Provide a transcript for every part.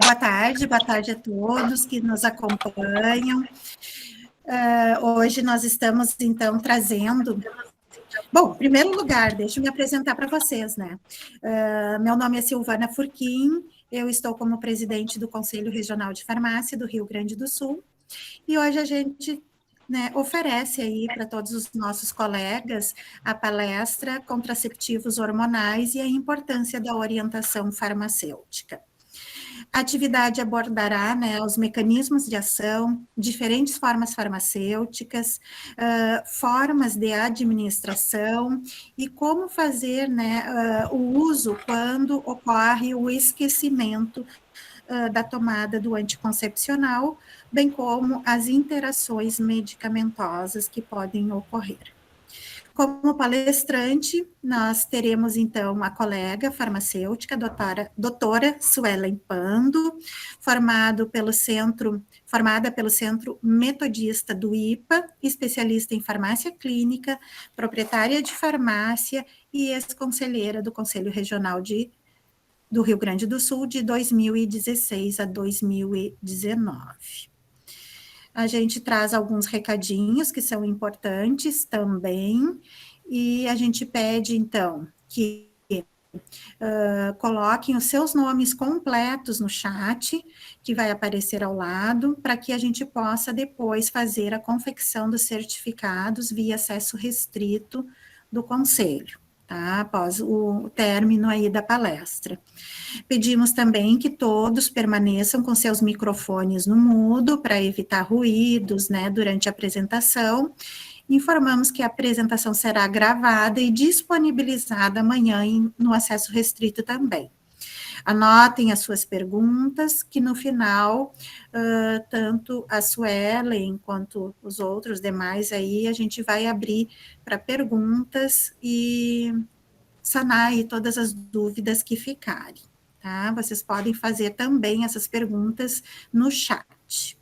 boa tarde a todos que nos acompanham. Hoje nós estamos, então, trazendo... Bom, em primeiro lugar, deixa eu me apresentar para vocês, né? Meu nome é Silvana Furquim, eu estou como presidente do Conselho Regional de Farmácia do Rio Grande do Sul, e hoje a gente, né, oferece aí para todos os nossos colegas a palestra Contraceptivos Hormonais e a Importância da Orientação Farmacêutica. A atividade abordará, né, os mecanismos de ação, diferentes formas farmacêuticas, formas de administração e como fazer, né, o uso quando ocorre o esquecimento da tomada do anticoncepcional, bem como as interações medicamentosas que podem ocorrer. Como palestrante, nós teremos, então, a colega farmacêutica, doutora Suelen Pando, formada pelo Centro Metodista do IPA, especialista em farmácia clínica, proprietária de farmácia e ex-conselheira do Conselho Regional do Rio Grande do Sul, de 2016 a 2019. A gente traz alguns recadinhos que são importantes também, e a gente pede, então, que coloquem os seus nomes completos no chat, que vai aparecer ao lado, para que a gente possa depois fazer a confecção dos certificados via acesso restrito do Conselho, tá? Após o término aí da palestra. Pedimos também que todos permaneçam com seus microfones no mudo para evitar ruídos, né, durante a apresentação. Informamos que a apresentação será gravada e disponibilizada amanhã no acesso restrito também. Anotem as suas perguntas, que no final, tanto a Suelen quanto os outros demais aí, a gente vai abrir para perguntas e sanar aí todas as dúvidas que ficarem. Tá? Vocês podem fazer também essas perguntas no chat,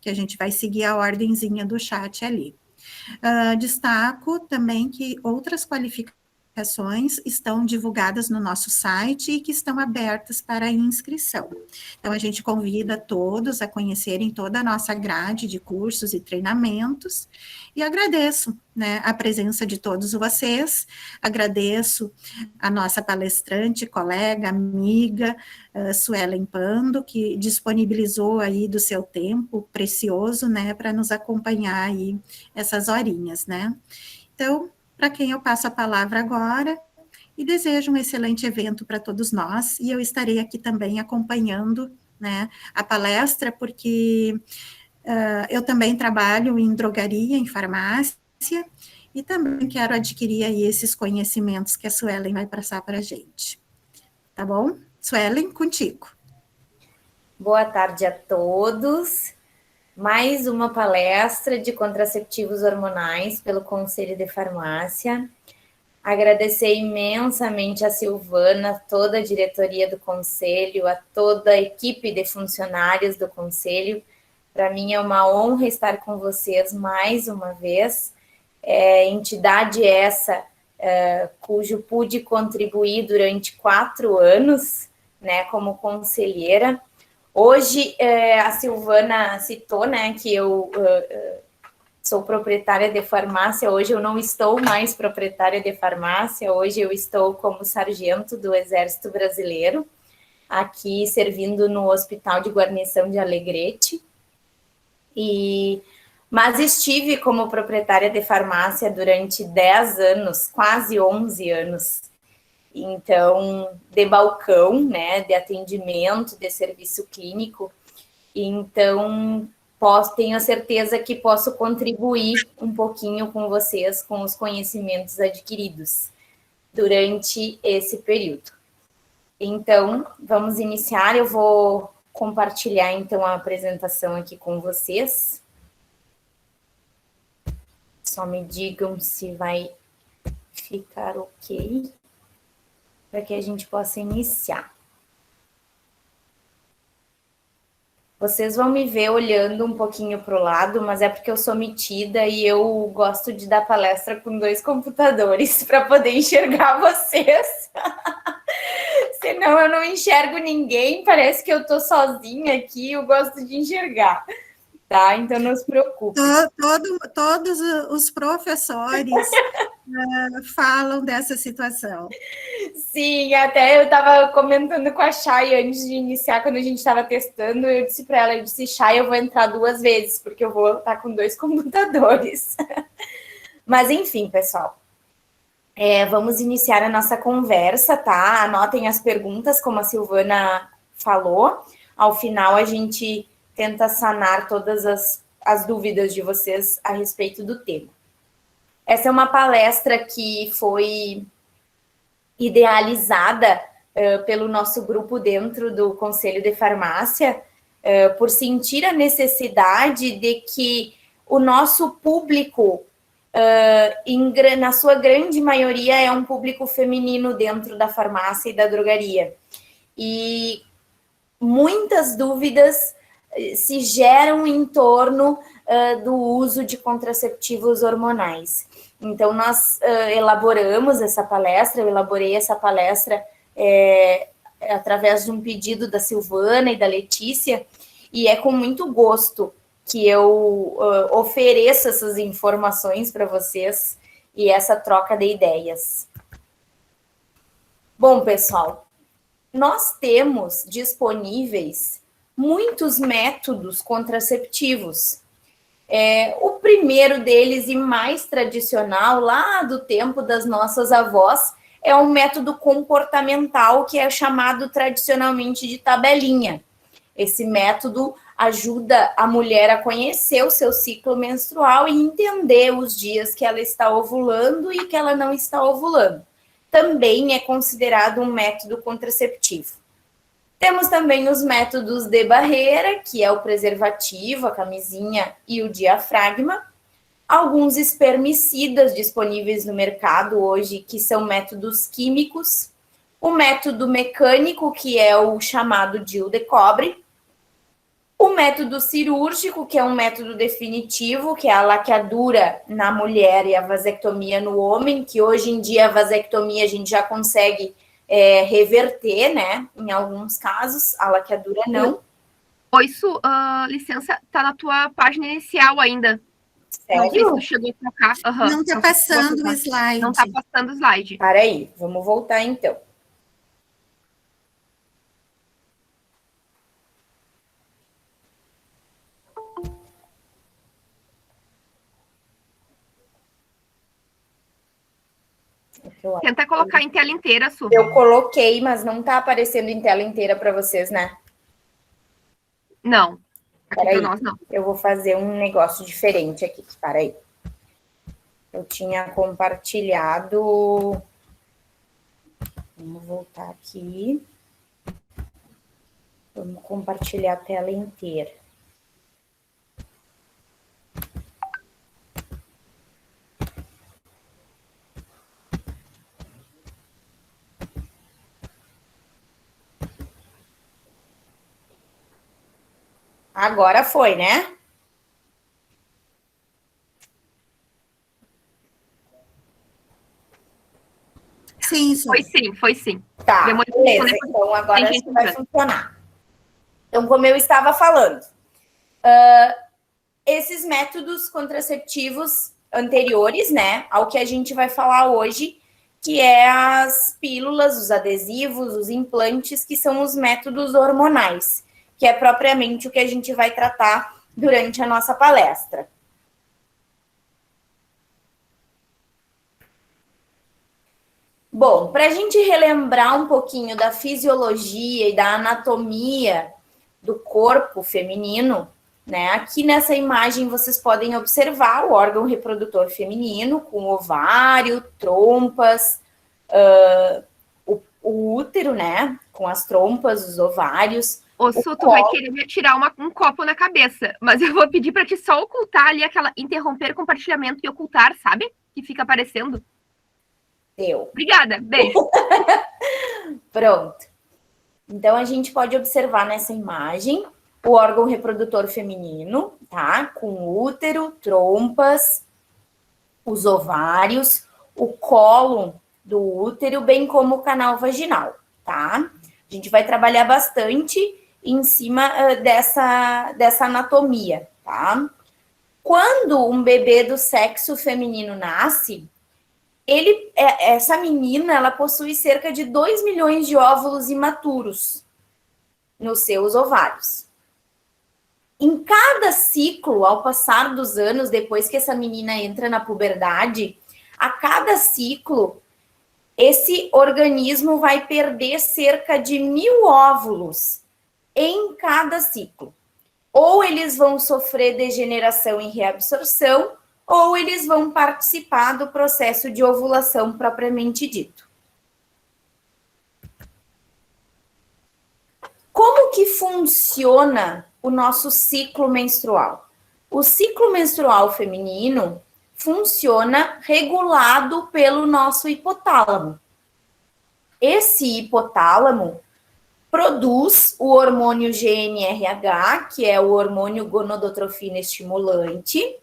que a gente vai seguir a ordenzinha do chat ali. Destaco também que outras qualificações estão divulgadas no nosso site e que estão abertas para inscrição. Então, a gente convida todos a conhecerem toda a nossa grade de cursos e treinamentos, e agradeço, né, a presença de todos vocês, agradeço a nossa palestrante, colega, amiga, Suelen Pando, que disponibilizou aí do seu tempo precioso, né, para nos acompanhar aí essas horinhas, né. Então, para quem eu passo a palavra agora, e desejo um excelente evento para todos nós, e eu estarei aqui também acompanhando, né, a palestra, porque eu também trabalho em drogaria, em farmácia, e também quero adquirir aí esses conhecimentos que a Suelen vai passar para a gente. Tá bom? Suelen, contigo. Boa tarde a todos. Mais uma palestra de contraceptivos hormonais pelo Conselho de Farmácia. Agradecer imensamente a Silvana, toda a diretoria do Conselho, a toda a equipe de funcionários do Conselho. Para mim é uma honra estar com vocês mais uma vez. Entidade essa cujo pude contribuir durante 4 anos, né, como conselheira. Hoje, a Silvana citou, né, que eu sou proprietária de farmácia. Hoje eu não estou mais proprietária de farmácia, hoje eu estou como sargento do Exército Brasileiro, aqui servindo no Hospital de Guarnição de Alegrete. Mas estive como proprietária de farmácia durante 10 anos, quase 11 anos. Então, de balcão, né, de atendimento, de serviço clínico. Então, tenho a certeza que posso contribuir um pouquinho com vocês, com os conhecimentos adquiridos durante esse período. Então, vamos iniciar. Eu vou compartilhar, então, a apresentação aqui com vocês. Só me digam se vai ficar ok, para que a gente possa iniciar. Vocês vão me ver olhando um pouquinho para o lado, mas é porque eu sou metida e eu gosto de dar palestra com 2 computadores para poder enxergar vocês. Senão eu não enxergo ninguém, parece que eu tô sozinha aqui, eu gosto de enxergar, tá? Então não se preocupe. Todos os professores falam dessa situação. Sim, até eu estava comentando com a Chay antes de iniciar, quando a gente estava testando, eu disse para ela, Chay, eu vou entrar 2 vezes, porque eu vou estar com 2 computadores. Mas enfim, pessoal, vamos iniciar a nossa conversa, tá? Anotem as perguntas, como a Silvana falou. Ao final, a gente tenta sanar todas as dúvidas de vocês a respeito do tema. Essa é uma palestra que foi idealizada pelo nosso grupo dentro do Conselho de Farmácia, por sentir a necessidade de que o nosso público, na sua grande maioria, é um público feminino dentro da farmácia e da drogaria. E muitas dúvidas se geram em torno do uso de contraceptivos hormonais. Então, nós elaboramos essa palestra, eu elaborei essa palestra através de um pedido da Silvana e da Letícia, e é com muito gosto que eu ofereço essas informações para vocês e essa troca de ideias. Bom, pessoal, nós temos disponíveis muitos métodos contraceptivos. O primeiro deles e mais tradicional, lá do tempo das nossas avós, é um método comportamental que é chamado tradicionalmente de tabelinha. Esse método ajuda a mulher a conhecer o seu ciclo menstrual e entender os dias que ela está ovulando e que ela não está ovulando. Também é considerado um método contraceptivo. Temos também os métodos de barreira, que é o preservativo, a camisinha e o diafragma. Alguns espermicidas disponíveis no mercado hoje, que são métodos químicos. O método mecânico, que é o chamado DIU de cobre. O método cirúrgico, que é um método definitivo, que é a laqueadura na mulher e a vasectomia no homem, que hoje em dia a vasectomia a gente já consegue reverter, né? Em alguns casos, a laqueadura não. Isso, licença, tá na tua página inicial ainda. Sério? Não sei se tu chegou a trocar. Não está passando o slide. Não tá passando o slide. Para aí, vamos voltar então. Tenta colocar em tela inteira, Su. Eu coloquei, mas não tá aparecendo em tela inteira para vocês, né? Não. Aqui para nós, não. Eu vou fazer um negócio diferente aqui. Para aí. Eu tinha compartilhado. Vamos voltar aqui. Vamos compartilhar a tela inteira. Agora foi, né? Sim, Su. Foi sim. Tá, beleza. Então agora acho que vai funcionar. Então, como eu estava falando, esses métodos contraceptivos anteriores, né, ao que a gente vai falar hoje, que é as pílulas, os adesivos, os implantes, que são os métodos hormonais, que é propriamente o que a gente vai tratar durante a nossa palestra. Bom, para a gente relembrar um pouquinho da fisiologia e da anatomia do corpo feminino, né? Aqui nessa imagem vocês podem observar o órgão reprodutor feminino com ovário, trompas, o útero, né? Com as trompas, os ovários. Ô, Su, tu vai querer me atirar um copo na cabeça, mas eu vou pedir para ti só ocultar ali interromper compartilhamento e ocultar, sabe? Que fica aparecendo. Deu. Obrigada, beijo. Pronto. Então, a gente pode observar nessa imagem o órgão reprodutor feminino, tá? Com útero, trompas, os ovários, o colo do útero, bem como o canal vaginal, tá? A gente vai trabalhar bastante em cima dessa anatomia, tá? Quando um bebê do sexo feminino nasce, essa menina, ela possui cerca de 2 milhões de óvulos imaturos nos seus ovários. Em cada ciclo, ao passar dos anos, depois que essa menina entra na puberdade, a cada ciclo, esse organismo vai perder cerca de 1.000 óvulos em cada ciclo. Ou eles vão sofrer degeneração e reabsorção, ou eles vão participar do processo de ovulação propriamente dito. Como que funciona o nosso ciclo menstrual? O ciclo menstrual feminino funciona regulado pelo nosso hipotálamo. Esse hipotálamo produz o hormônio GnRH, que é o hormônio gonadotrofina estimulante,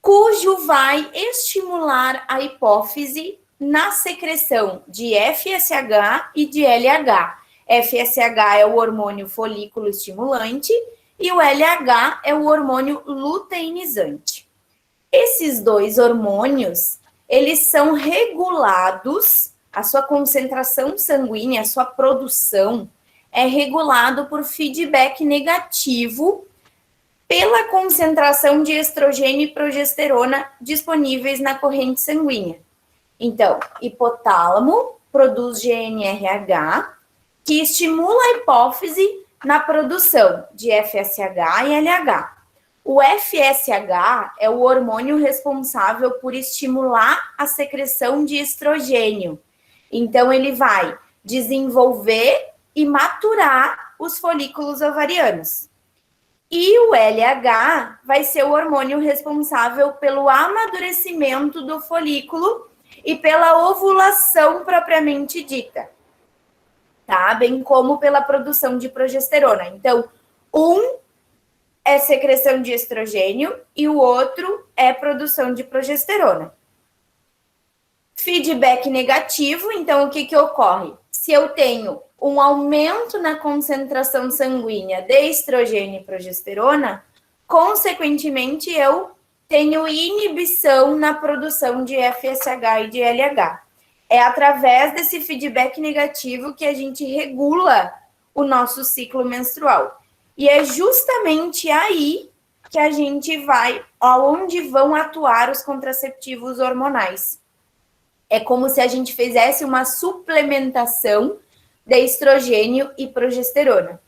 cujo vai estimular a hipófise na secreção de FSH e de LH. FSH é o hormônio folículo estimulante e o LH é o hormônio luteinizante. Esses dois hormônios, eles são regulados, a sua concentração sanguínea, a sua produção é regulado por feedback negativo pela concentração de estrogênio e progesterona disponíveis na corrente sanguínea. Então, hipotálamo produz GnRH, que estimula a hipófise na produção de FSH e LH. O FSH é o hormônio responsável por estimular a secreção de estrogênio. Então, ele vai desenvolver e maturar os folículos ovarianos. E o LH vai ser o hormônio responsável pelo amadurecimento do folículo e pela ovulação propriamente dita, tá? Bem como pela produção de progesterona. Então, um é secreção de estrogênio e o outro é produção de progesterona. Feedback negativo, então o que ocorre? Se eu tenho um aumento na concentração sanguínea de estrogênio e progesterona, consequentemente eu tenho inibição na produção de FSH e de LH. É através desse feedback negativo que a gente regula o nosso ciclo menstrual. E é justamente aí que a gente vai, aonde vão atuar os contraceptivos hormonais. É como se a gente fizesse uma suplementação de estrogênio e progesterona.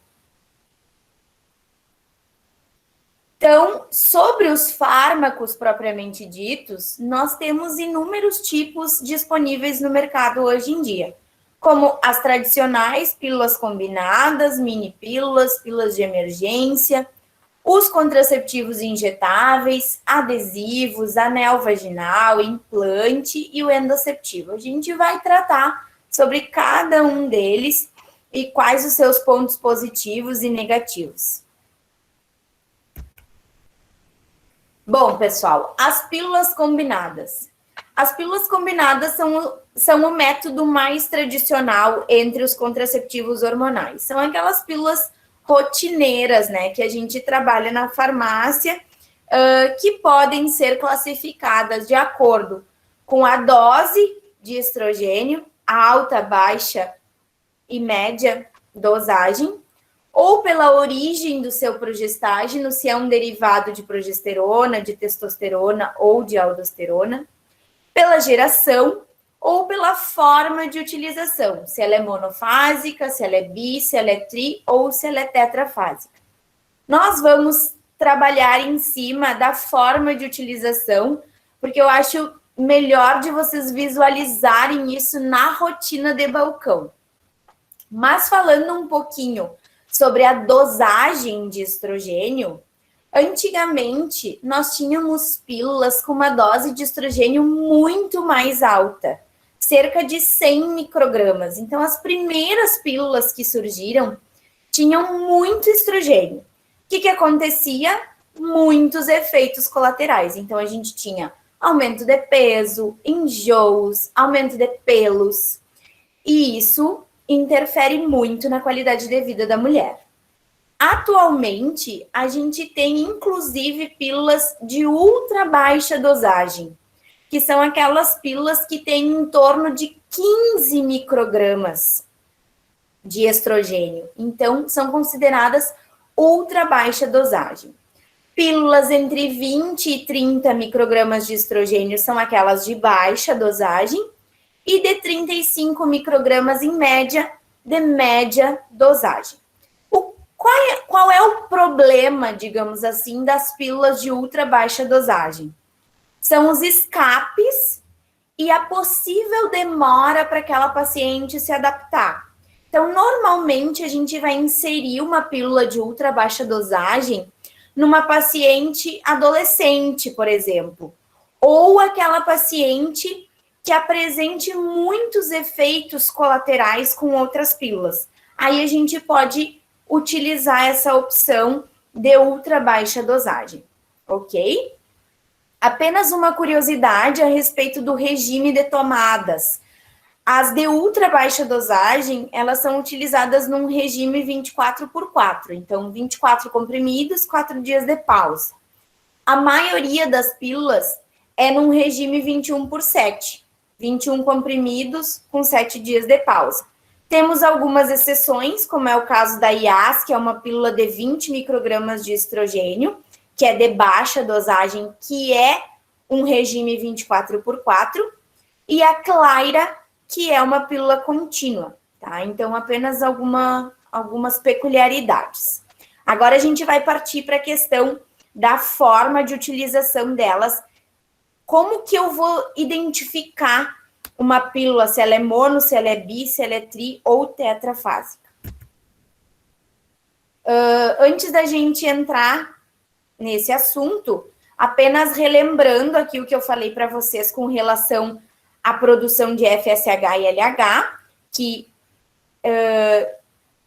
Então, sobre os fármacos propriamente ditos, nós temos inúmeros tipos disponíveis no mercado hoje em dia, como as tradicionais pílulas combinadas, mini pílulas, pílulas de emergência, os contraceptivos injetáveis, adesivos, anel vaginal, implante e o endoceptivo. A gente vai tratar sobre cada um deles e quais os seus pontos positivos e negativos. Bom, pessoal, as pílulas combinadas. As pílulas combinadas são o método mais tradicional entre os contraceptivos hormonais. São aquelas pílulas rotineiras, né, que a gente trabalha na farmácia, que podem ser classificadas de acordo com a dose de estrogênio, a alta, baixa e média dosagem, ou pela origem do seu progestágeno, se é um derivado de progesterona, de testosterona ou de aldosterona, pela geração ou pela forma de utilização, se ela é monofásica, se ela é bi, se ela é tri ou se ela é tetrafásica. Nós vamos trabalhar em cima da forma de utilização, porque eu acho melhor de vocês visualizarem isso na rotina de balcão. Mas falando um pouquinho sobre a dosagem de estrogênio, antigamente nós tínhamos pílulas com uma dose de estrogênio muito mais alta, cerca de 100 microgramas. Então, as primeiras pílulas que surgiram tinham muito estrogênio. O que acontecia? Muitos efeitos colaterais. Então, a gente tinha aumento de peso, enjoos, aumento de pelos. E isso interfere muito na qualidade de vida da mulher. Atualmente, a gente tem, inclusive, pílulas de ultra baixa dosagem, que são aquelas pílulas que têm em torno de 15 microgramas de estrogênio. Então, são consideradas ultra baixa dosagem. Pílulas entre 20 e 30 microgramas de estrogênio são aquelas de baixa dosagem, e de 35 microgramas em média, de média dosagem. Qual é o problema, digamos assim, das pílulas de ultra baixa dosagem? São os escapes e a possível demora para aquela paciente se adaptar. Então, normalmente, a gente vai inserir uma pílula de ultra baixa dosagem numa paciente adolescente, por exemplo, ou aquela paciente que apresente muitos efeitos colaterais com outras pílulas. Aí a gente pode utilizar essa opção de ultra baixa dosagem, ok? Apenas uma curiosidade a respeito do regime de tomadas. As de ultra baixa dosagem, elas são utilizadas num regime 24/4, então 24 comprimidos, 4 dias de pausa. A maioria das pílulas é num regime 21/7, 21 comprimidos com 7 dias de pausa. Temos algumas exceções, como é o caso da IAS, que é uma pílula de 20 microgramas de estrogênio, que é de baixa dosagem, que é um regime 24/4, e a Claira, que é uma pílula contínua, tá? Então, apenas algumas peculiaridades. Agora, a gente vai partir para a questão da forma de utilização delas. Como que eu vou identificar uma pílula, se ela é mono, se ela é bi, se ela é tri ou tetrafásica? Antes da gente entrar nesse assunto, apenas relembrando aqui o que eu falei para vocês com relação à produção de FSH e LH, que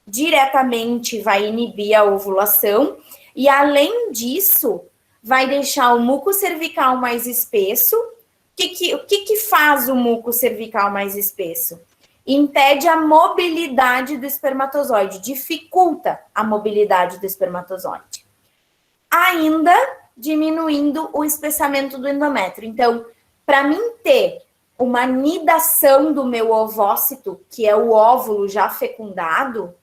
diretamente vai inibir a ovulação, e além disso, vai deixar o muco cervical mais espesso. O que faz o muco cervical mais espesso? Impede a mobilidade do espermatozoide, dificulta a mobilidade do espermatozoide. Ainda diminuindo o espessamento do endométrio. Então, para mim ter uma nidação do meu ovócito, que é o óvulo já fecundado,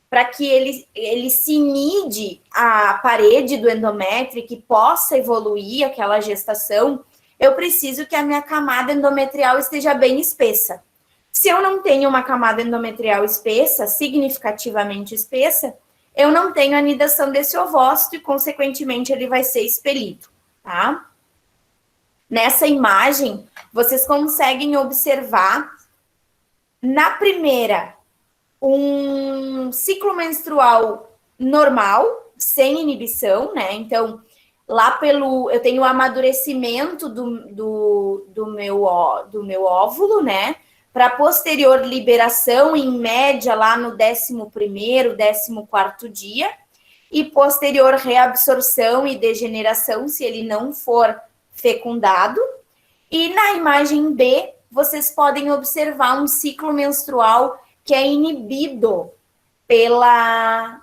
para que ele se nide a parede do endométrio, que possa evoluir aquela gestação, eu preciso que a minha camada endometrial esteja bem espessa. Se eu não tenho uma camada endometrial espessa, significativamente espessa, eu não tenho a nidação desse ovócito e, consequentemente, ele vai ser expelido, tá? Nessa imagem, vocês conseguem observar, na primeira, um ciclo menstrual normal, sem inibição, né? Então, eu tenho o amadurecimento do meu óvulo, né? Para posterior liberação, em média, lá no 11º, 14º dia, e posterior reabsorção e degeneração, se ele não for fecundado. E na imagem B, vocês podem observar um ciclo menstrual que é inibido pela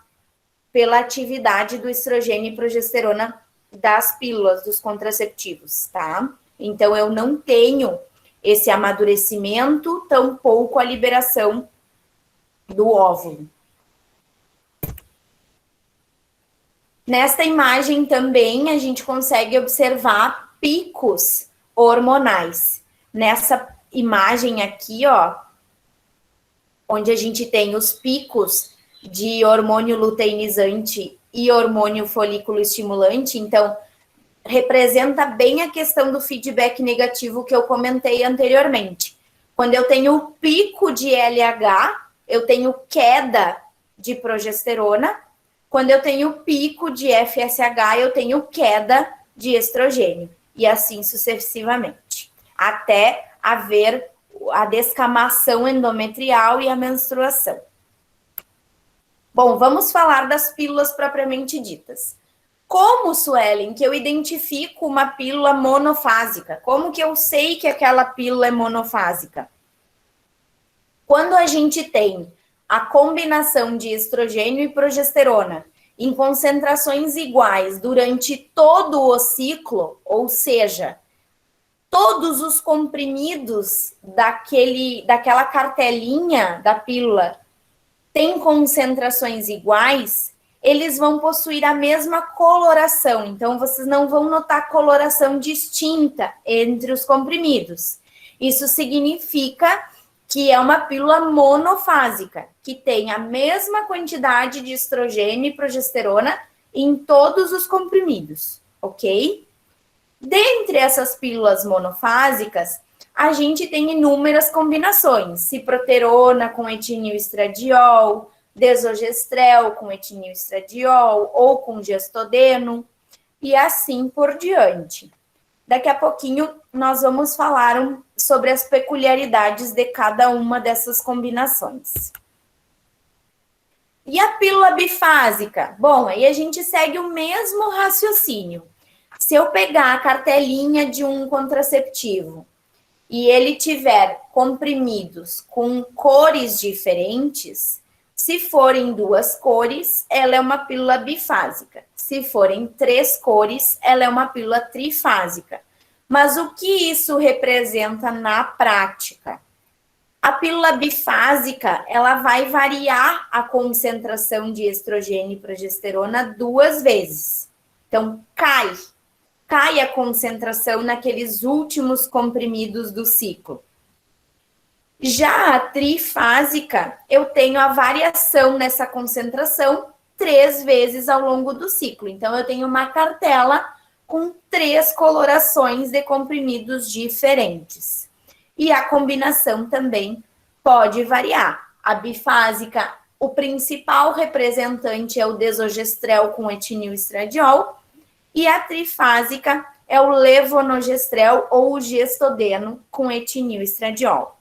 atividade do estrogênio e progesterona das pílulas, dos contraceptivos, tá? Então, eu não tenho esse amadurecimento, tampouco a liberação do óvulo. Nesta imagem também, a gente consegue observar picos hormonais. Nessa imagem aqui, ó, onde a gente tem os picos de hormônio luteinizante e hormônio folículo estimulante, então, representa bem a questão do feedback negativo que eu comentei anteriormente. Quando eu tenho pico de LH, eu tenho queda de progesterona. Quando eu tenho pico de FSH, eu tenho queda de estrogênio. E assim sucessivamente. Até haver a descamação endometrial e a menstruação. Bom, vamos falar das pílulas propriamente ditas. Como, Suelen, que eu identifico uma pílula monofásica? Como que eu sei que aquela pílula é monofásica? Quando a gente tem a combinação de estrogênio e progesterona em concentrações iguais durante todo o ciclo, ou seja, todos os comprimidos daquela cartelinha da pílula têm concentrações iguais, eles vão possuir a mesma coloração. Então, vocês não vão notar coloração distinta entre os comprimidos. Isso significa que é uma pílula monofásica, que tem a mesma quantidade de estrogênio e progesterona em todos os comprimidos, ok? Dentre essas pílulas monofásicas, a gente tem inúmeras combinações, ciproterona com etinilestradiol, desogestrel com etinilestradiol ou com gestodeno, e assim por diante. Daqui a pouquinho nós vamos falar sobre as peculiaridades de cada uma dessas combinações. E a pílula bifásica? Bom, aí a gente segue o mesmo raciocínio. Se eu pegar a cartelinha de um contraceptivo e ele tiver comprimidos com cores diferentes, se forem 2 cores, ela é uma pílula bifásica. Se forem 3 cores, ela é uma pílula trifásica. Mas o que isso representa na prática? A pílula bifásica, ela vai variar a concentração de estrogênio e progesterona 2 vezes. Então, cai a concentração naqueles últimos comprimidos do ciclo. Já a trifásica, eu tenho a variação nessa concentração 3 vezes ao longo do ciclo. Então, eu tenho uma cartela com 3 colorações de comprimidos diferentes. E a combinação também pode variar. A bifásica, o principal representante é o desogestrel com etinilestradiol, e a trifásica é o levonorgestrel ou o gestodeno com etinilestradiol.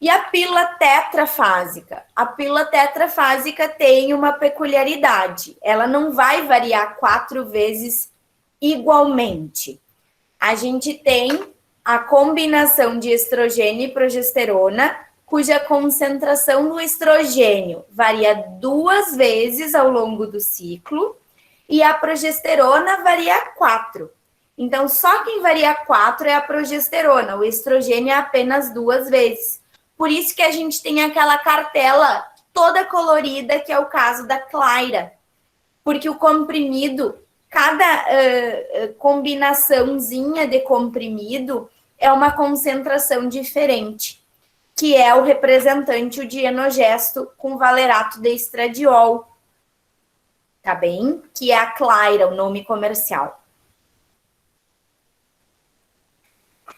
E a pílula tetrafásica? A pílula tetrafásica tem uma peculiaridade. Ela não vai variar 4 vezes igualmente. A gente tem a combinação de estrogênio e progesterona, cuja concentração no estrogênio varia 2 vezes ao longo do ciclo, e a progesterona varia 4. Então, só quem varia 4 é a progesterona, o estrogênio é apenas 2 vezes. Por isso que a gente tem aquela cartela toda colorida, que é o caso da Clyra. Porque o comprimido, cada combinaçãozinha de comprimido é uma concentração diferente, que é o representante, o dienogesto com valerato de estradiol, tá bem? Que é a Clyra, o nome comercial.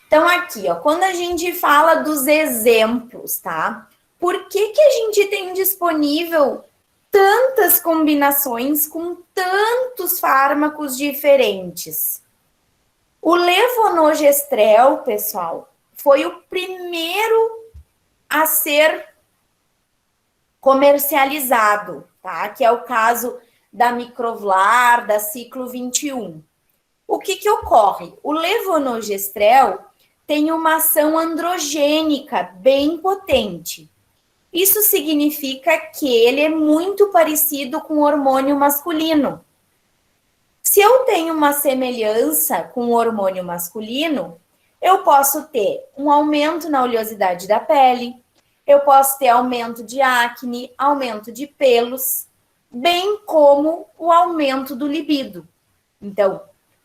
Então, aqui, ó, quando a gente fala dos exemplos, tá? Por que a gente tem disponível tantas combinações com tantos fármacos diferentes? O levonorgestrel, pessoal, foi o primeiro a ser comercializado, tá? Que é o caso da Microvlar, da Ciclo 21. O que ocorre? O levonorgestrel tem uma ação androgênica bem potente. Isso significa que ele é muito parecido com o hormônio masculino. Se eu tenho uma semelhança com o hormônio masculino, eu posso ter um aumento na oleosidade da pele, eu posso ter aumento de acne, aumento de pelos, bem como o aumento do libido. Então,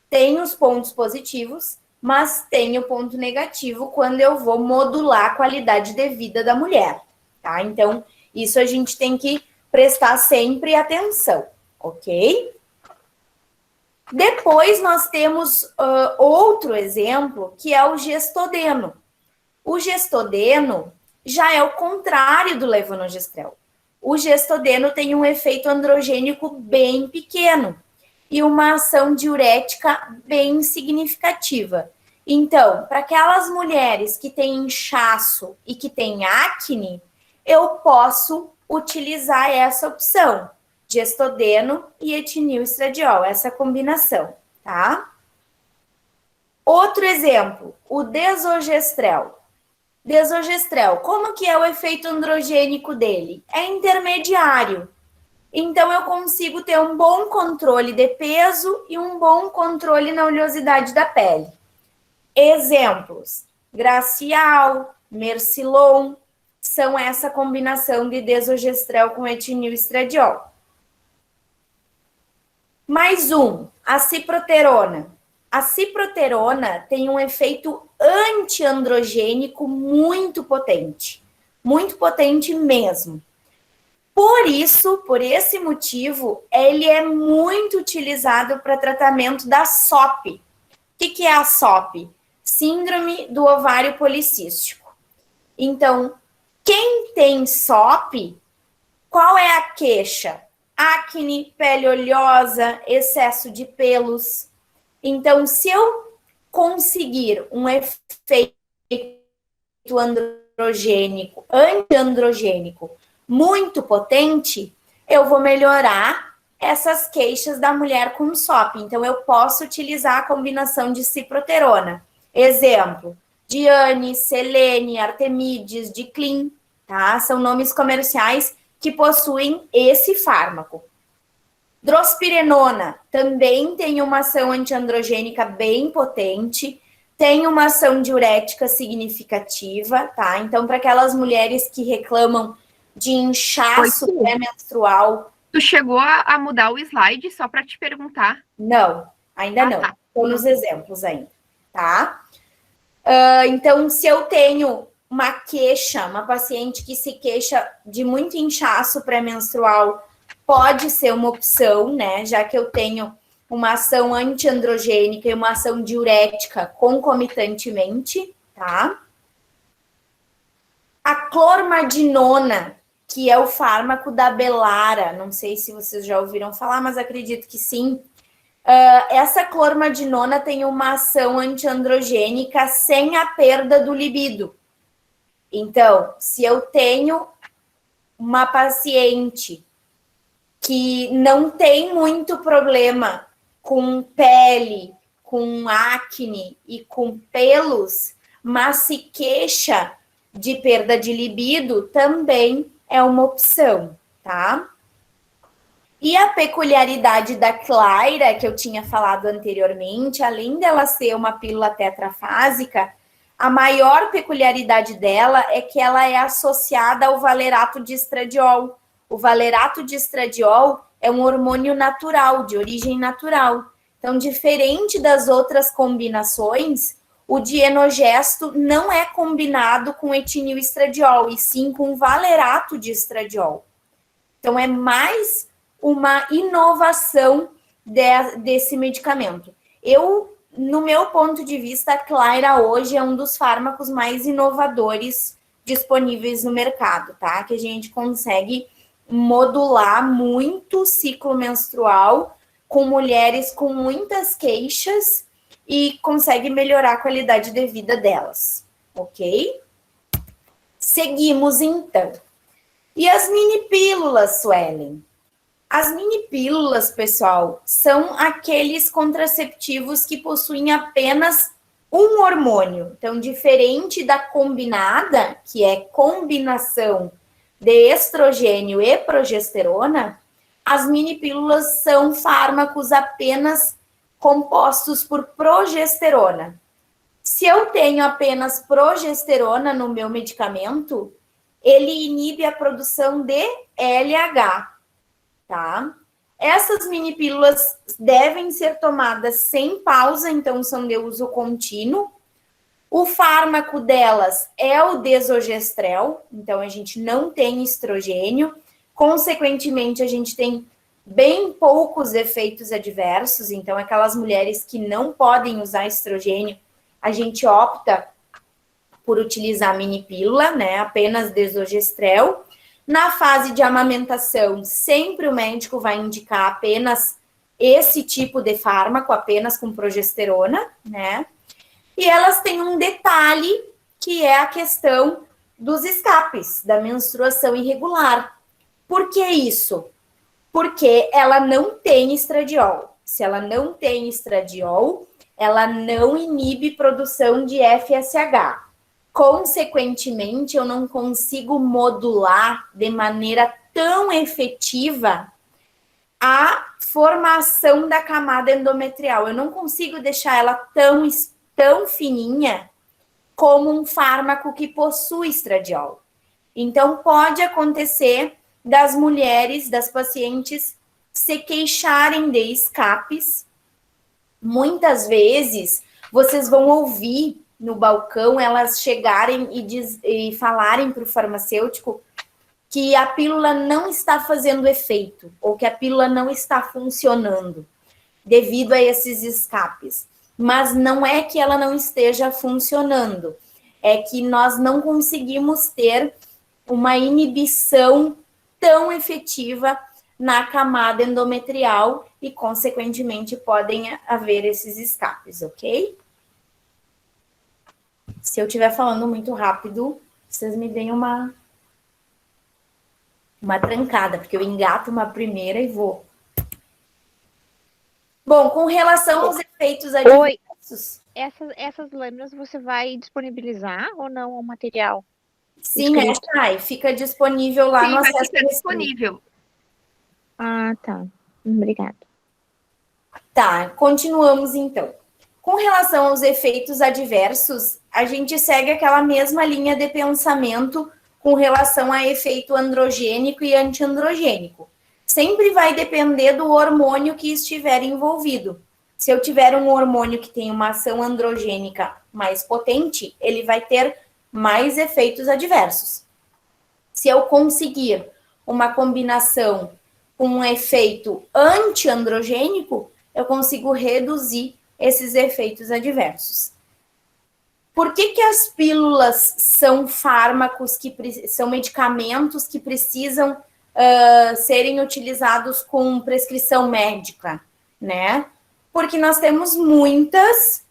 tem os pontos positivos, mas tem o ponto negativo quando eu vou modular a qualidade de vida da mulher, tá? Então, isso a gente tem que prestar sempre atenção, ok? Depois, nós temos outro exemplo, que é o gestodeno. O gestodeno já é o contrário do levonorgestrel. O gestodeno tem um efeito androgênico bem pequeno e uma ação diurética bem significativa. Então, para aquelas mulheres que têm inchaço e que têm acne, eu posso utilizar essa opção, gestodeno e etinilestradiol, essa combinação, tá? Outro exemplo, o desogestrel. Desogestrel, como que é o efeito androgênico dele? É intermediário. Então, eu consigo ter um bom controle de peso e um bom controle na oleosidade da pele. Exemplos: Gracial, Mercilon, são essa combinação de desogestrel com etinilestradiol. Mais um, a ciproterona. A ciproterona tem um efeito antiandrogênico muito potente mesmo. Por isso, por esse motivo, ele é muito utilizado para tratamento da SOP. O que é a SOP? Síndrome do ovário policístico. Então, quem tem SOP, qual é a queixa? Acne, pele oleosa, excesso de pelos. Então, se eu conseguir um efeito androgênico, antiandrogênico, muito potente, eu vou melhorar essas queixas da mulher com SOP. Então, eu posso utilizar a combinação de ciproterona. Exemplo, Diane, Selene, Artemides, Diclin, tá? São nomes comerciais que possuem esse fármaco. Drospirenona também tem uma ação antiandrogênica bem potente, tem uma ação diurética significativa, tá? Então, para aquelas mulheres que reclamam de inchaço pré-menstrual... Tu chegou a mudar o slide só para te perguntar? Não, ainda não. Tá. Estou nos exemplos ainda, tá? Então, se eu tenho uma queixa, uma paciente que se queixa de muito inchaço pré-menstrual, pode ser uma opção, né? Já que eu tenho uma ação antiandrogênica e uma ação diurética concomitantemente, tá? A clormadinona, que é o fármaco da Belara, não sei se vocês já ouviram falar, mas acredito que sim. Essa clormadinona tem uma ação antiandrogênica sem a perda do libido. Então, se eu tenho uma paciente que não tem muito problema com pele, com acne e com pelos, mas se queixa de perda de libido, também é uma opção, tá? E a peculiaridade da Claira, que eu tinha falado anteriormente, além dela ser uma pílula tetrafásica, a maior peculiaridade dela é que ela é associada ao valerato de estradiol. O valerato de estradiol é um hormônio natural, de origem natural. Então, diferente das outras combinações, o dienogesto não é combinado com etinilestradiol, e sim com valerato de estradiol. Então, é mais uma inovação desse medicamento. No meu ponto de vista, a Claira hoje é um dos fármacos mais inovadores disponíveis no mercado, tá? Que a gente consegue modular muito o ciclo menstrual com mulheres com muitas queixas e consegue melhorar a qualidade de vida delas, ok? Seguimos, então. E as mini pílulas, Suelen? As mini pílulas, pessoal, são aqueles contraceptivos que possuem apenas um hormônio. Então, diferente da combinada, que é combinação de estrogênio e progesterona, as mini pílulas são fármacos apenas compostos por progesterona. Se eu tenho apenas progesterona no meu medicamento, ele inibe a produção de LH, tá? Essas mini pílulas devem ser tomadas sem pausa, então são de uso contínuo. O fármaco delas é o desogestrel, então a gente não tem estrogênio, consequentemente a gente tem bem poucos efeitos adversos, então aquelas mulheres que não podem usar estrogênio, a gente opta por utilizar mini pílula, né, apenas desogestrel. Na fase de amamentação, sempre o médico vai indicar apenas esse tipo de fármaco, apenas com progesterona, né? E elas têm um detalhe, que é a questão dos escapes, da menstruação irregular. Por que isso? Porque ela não tem estradiol. Se ela não tem estradiol, ela não inibe produção de FSH. consequentemente, eu não consigo modular de maneira tão efetiva a formação da camada endometrial. Eu não consigo deixar ela tão fininha como um fármaco que possui estradiol. Então, pode acontecer das mulheres, das pacientes, se queixarem de escapes. Muitas vezes, vocês vão ouvir no balcão elas chegarem e falarem para o farmacêutico que a pílula não está fazendo efeito, ou que a pílula não está funcionando, devido a esses escapes. Mas não é que ela não esteja funcionando, é que nós não conseguimos ter uma inibição tão efetiva na camada endometrial e, consequentemente, podem haver esses escapes, ok? Se eu estiver falando muito rápido, vocês me deem uma trancada, porque eu engato uma primeira e vou. Bom, com relação aos efeitos adversos... Essas lâminas você vai disponibilizar ou não o material? Sim, fica disponível lá no acesso disponível. Ah, tá. Obrigada. Tá, continuamos então. Com relação aos efeitos adversos, a gente segue aquela mesma linha de pensamento com relação a efeito androgênico e antiandrogênico. Sempre vai depender do hormônio que estiver envolvido. Se eu tiver um hormônio que tem uma ação androgênica mais potente, ele vai ter mais efeitos adversos. Se eu conseguir uma combinação com um efeito antiandrogênico, eu consigo reduzir esses efeitos adversos. Por que as pílulas são fármacos, são medicamentos que precisam serem utilizados com prescrição médica, né? Porque nós temos muitas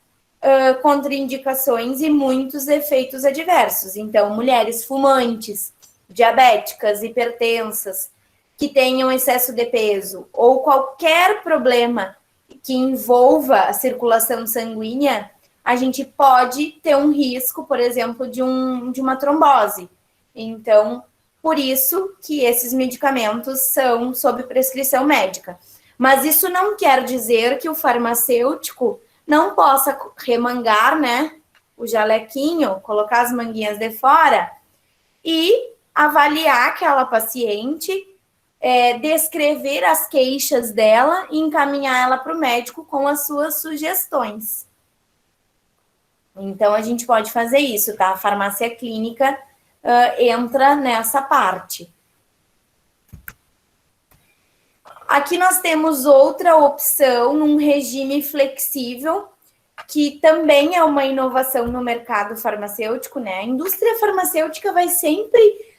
contraindicações e muitos efeitos adversos. Então, mulheres fumantes, diabéticas, hipertensas, que tenham excesso de peso, ou qualquer problema que envolva a circulação sanguínea, a gente pode ter um risco, por exemplo, de uma trombose. Então, por isso que esses medicamentos são sob prescrição médica. Mas isso não quer dizer que o farmacêutico não possa remangar, né, o jalequinho, colocar as manguinhas de fora e avaliar aquela paciente, descrever as queixas dela e encaminhar ela para o médico com as suas sugestões. Então, a gente pode fazer isso, tá? A farmácia clínica entra nessa parte. Aqui nós temos outra opção num regime flexível, que também é uma inovação no mercado farmacêutico, né? A indústria farmacêutica vai sempre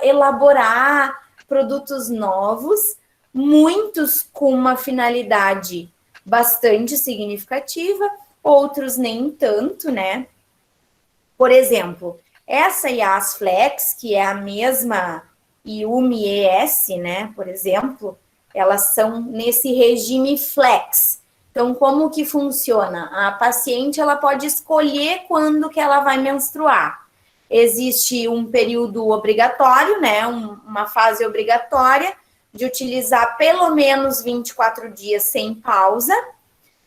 elaborar produtos novos, muitos com uma finalidade bastante significativa, outros nem tanto, né? Por exemplo, essa Yas Flex, que é a mesma Yumi ES, né? Por exemplo, elas são nesse regime flex. Então, como que funciona? A paciente, ela pode escolher quando que ela vai menstruar. Existe um período obrigatório, né? Uma fase obrigatória de utilizar pelo menos 24 dias sem pausa.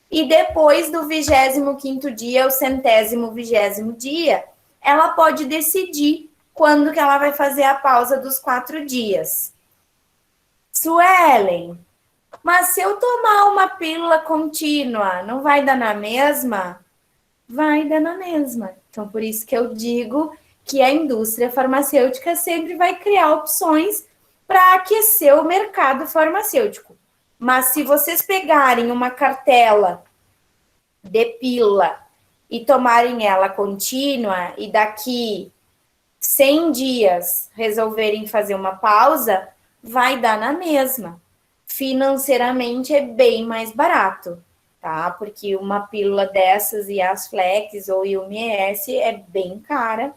E depois do 25º dia, o 120º dia, ela pode decidir quando que ela vai fazer a pausa dos 4 dias. Suelen, mas se eu tomar uma pílula contínua, não vai dar na mesma? Vai dar na mesma. Então, por isso que eu digo que a indústria farmacêutica sempre vai criar opções para aquecer o mercado farmacêutico. Mas se vocês pegarem uma cartela de pílula e tomarem ela contínua e daqui 100 dias resolverem fazer uma pausa, vai dar na mesma. Financeiramente é bem mais barato, tá? Porque uma pílula dessas, Yas Flex ou Yumi ES, é bem cara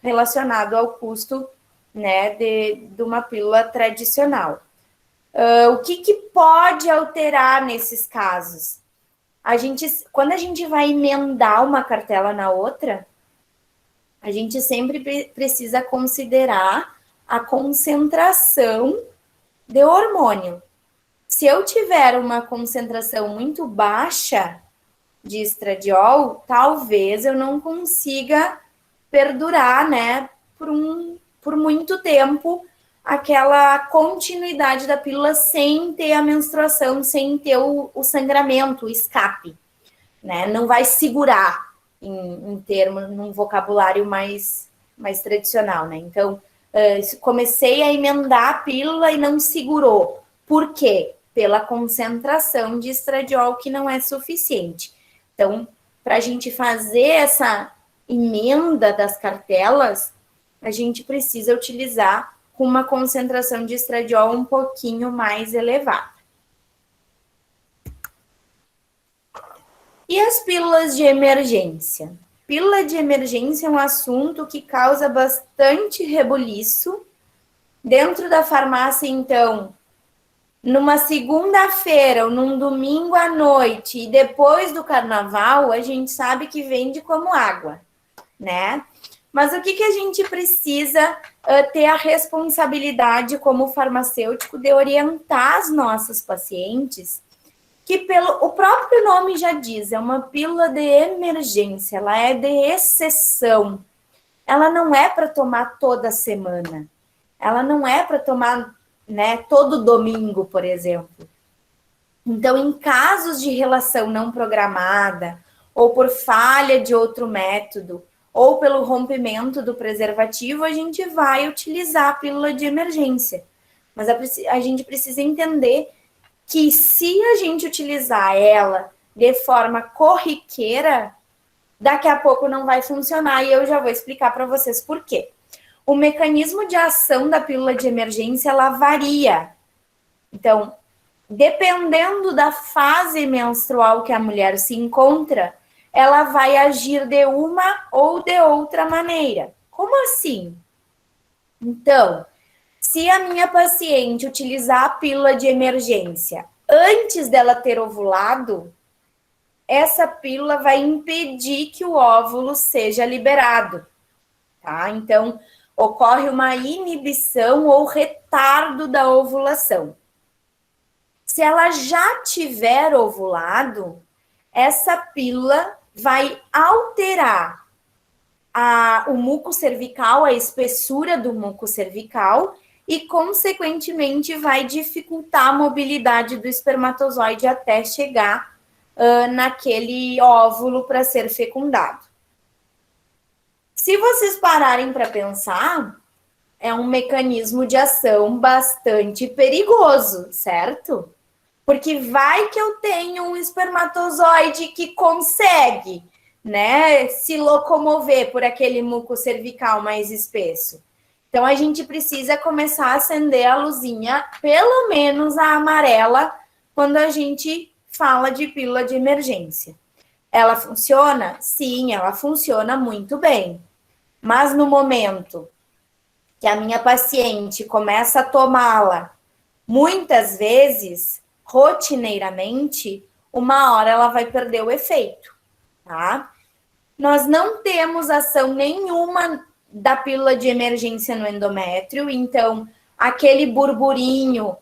relacionado ao custo, né, de uma pílula tradicional. O que pode alterar nesses casos? Quando a gente vai emendar uma cartela na outra, a gente sempre precisa considerar a concentração de hormônio. Se eu tiver uma concentração muito baixa de estradiol, talvez eu não consiga perdurar, né, por muito tempo, aquela continuidade da pílula sem ter a menstruação, sem ter o sangramento, o escape, né? Não vai segurar em termos, num vocabulário mais tradicional, né? Então, comecei a emendar a pílula e não segurou. Por quê? Pela concentração de estradiol que não é suficiente. Então, para a gente fazer essa emenda das cartelas, a gente precisa utilizar com uma concentração de estradiol um pouquinho mais elevada. E as pílulas de emergência? Pílula de emergência é um assunto que causa bastante rebuliço. Dentro da farmácia, então, numa segunda-feira ou num domingo à noite e depois do carnaval, a gente sabe que vende como água, né? Mas o que a gente precisa ter a responsabilidade como farmacêutico de orientar as nossas pacientes, que o próprio nome já diz, é uma pílula de emergência, ela é de exceção. Ela não é para tomar toda semana. Ela não é para tomar, né, todo domingo, por exemplo. Então, em casos de relação não programada, ou por falha de outro método, ou pelo rompimento do preservativo, a gente vai utilizar a pílula de emergência. Mas a gente precisa entender que se a gente utilizar ela de forma corriqueira, daqui a pouco não vai funcionar, e eu já vou explicar para vocês por quê. O mecanismo de ação da pílula de emergência, ela varia. Então, dependendo da fase menstrual que a mulher se encontra, ela vai agir de uma ou de outra maneira. Como assim? Então, se a minha paciente utilizar a pílula de emergência antes dela ter ovulado, essa pílula vai impedir que o óvulo seja liberado, tá? Então, ocorre uma inibição ou retardo da ovulação. Se ela já tiver ovulado, essa pílula vai alterar o muco cervical, a espessura do muco cervical, e, consequentemente, vai dificultar a mobilidade do espermatozoide até chegar naquele óvulo para ser fecundado. Se vocês pararem para pensar, é um mecanismo de ação bastante perigoso, certo? Porque vai que eu tenho um espermatozoide que consegue, né, se locomover por aquele muco cervical mais espesso. Então, a gente precisa começar a acender a luzinha, pelo menos a amarela, quando a gente fala de pílula de emergência. Ela funciona? Sim, ela funciona muito bem. Mas no momento que a minha paciente começa a tomá-la muitas vezes, rotineiramente, uma hora ela vai perder o efeito, tá? Nós não temos ação nenhuma da pílula de emergência no endométrio, então aquele burburinho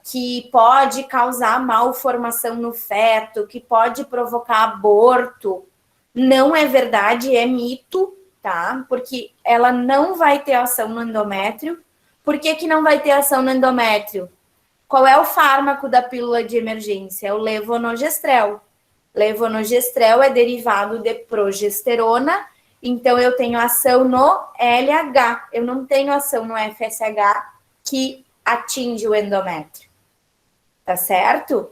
que pode causar malformação no feto, que pode provocar aborto, não é verdade, é mito, tá? Porque ela não vai ter ação no endométrio. Por que não vai ter ação no endométrio? Qual é o fármaco da pílula de emergência? É o levonorgestrel. Levonorgestrel é derivado de progesterona, então eu tenho ação no LH, eu não tenho ação no FSH que atinge o endométrio. Tá certo?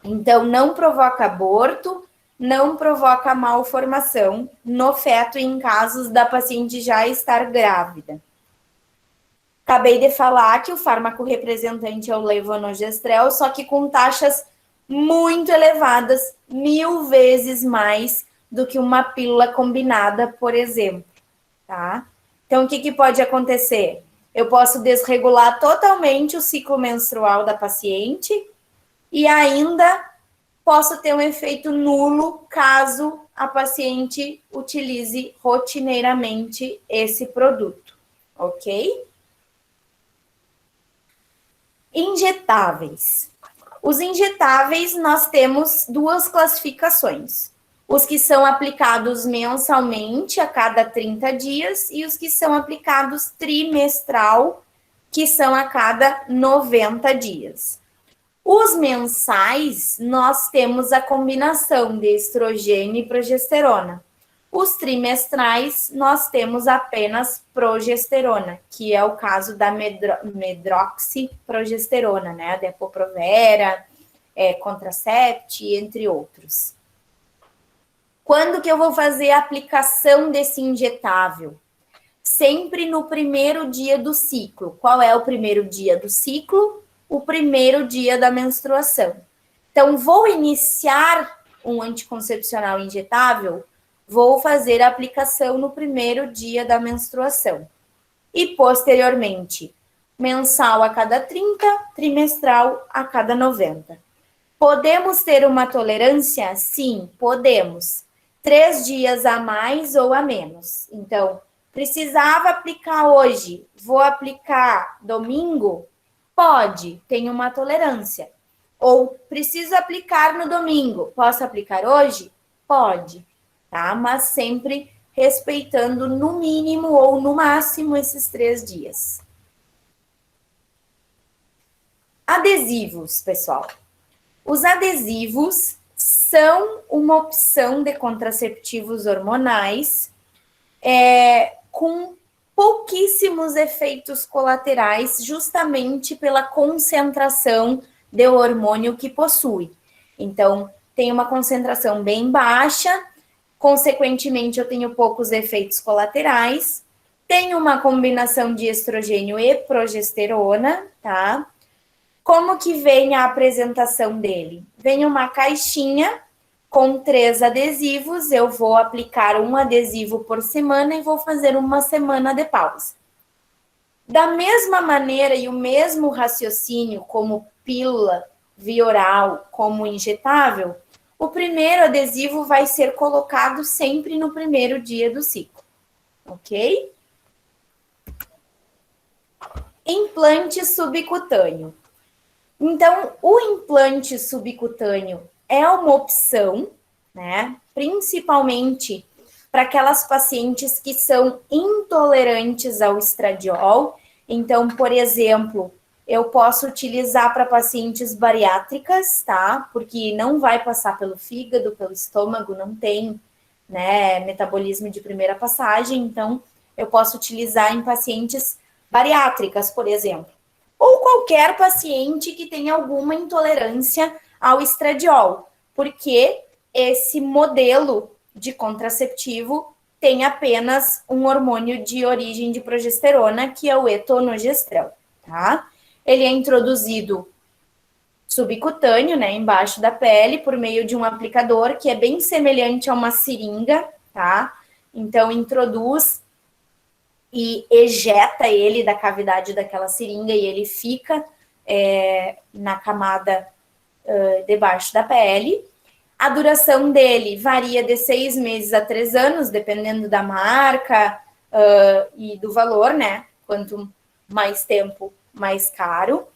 Então, não provoca aborto, não provoca malformação no feto em casos da paciente já estar grávida. Acabei de falar que o fármaco representante é o levonorgestrel, só que com taxas muito elevadas, 1000 vezes mais do que uma pílula combinada, por exemplo, tá? Então, o que pode acontecer? Eu posso desregular totalmente o ciclo menstrual da paciente e ainda possa ter um efeito nulo caso a paciente utilize rotineiramente esse produto, ok? Injetáveis. Os injetáveis, nós temos duas classificações. Os que são aplicados mensalmente, a cada 30 dias, e os que são aplicados trimestral, que são a cada 90 dias. Os mensais, nós temos a combinação de estrogênio e progesterona. Os trimestrais, nós temos apenas progesterona, que é o caso da medroxiprogesterona, né? A Depo-Provera, Contracept, entre outros. Quando que eu vou fazer a aplicação desse injetável? Sempre no primeiro dia do ciclo. Qual é o primeiro dia do ciclo? O primeiro dia da menstruação. Então, vou iniciar um anticoncepcional injetável, vou fazer a aplicação no primeiro dia da menstruação. E, posteriormente, mensal a cada 30, trimestral a cada 90. Podemos ter uma tolerância? Sim, podemos. 3 dias a mais ou a menos. Então, precisava aplicar hoje, vou aplicar domingo? Pode, tem uma tolerância. Ou preciso aplicar no domingo, posso aplicar hoje? Pode, tá? Mas sempre respeitando no mínimo ou no máximo esses 3 dias. Adesivos, pessoal. Os adesivos são uma opção de contraceptivos hormonais com pouquíssimos efeitos colaterais, justamente pela concentração de hormônio que possui. Então, tem uma concentração bem baixa, consequentemente, eu tenho poucos efeitos colaterais, tem uma combinação de estrogênio e progesterona, tá? Como que vem a apresentação dele? Vem uma caixinha com 3 adesivos, eu vou aplicar um adesivo por semana e vou fazer uma semana de pausa. Da mesma maneira e o mesmo raciocínio como pílula, via oral, como injetável, o primeiro adesivo vai ser colocado sempre no primeiro dia do ciclo, ok? Implante subcutâneo. Então, o implante subcutâneo é uma opção, né? Principalmente para aquelas pacientes que são intolerantes ao estradiol. Então, por exemplo, eu posso utilizar para pacientes bariátricas, tá? Porque não vai passar pelo fígado, pelo estômago, não tem, né, metabolismo de primeira passagem. Então, eu posso utilizar em pacientes bariátricas, por exemplo. Ou qualquer paciente que tenha alguma intolerância ao estradiol, porque esse modelo de contraceptivo tem apenas um hormônio de origem de progesterona, que é o etonogestrel, tá? Ele é introduzido subcutâneo, né, embaixo da pele, por meio de um aplicador que é bem semelhante a uma seringa, tá? Então, introduz e ejeta ele da cavidade daquela seringa e ele fica na camada debaixo da pele. A duração dele varia de 6 meses a 3 anos, dependendo da marca e do valor, né? Quanto mais tempo, mais caro.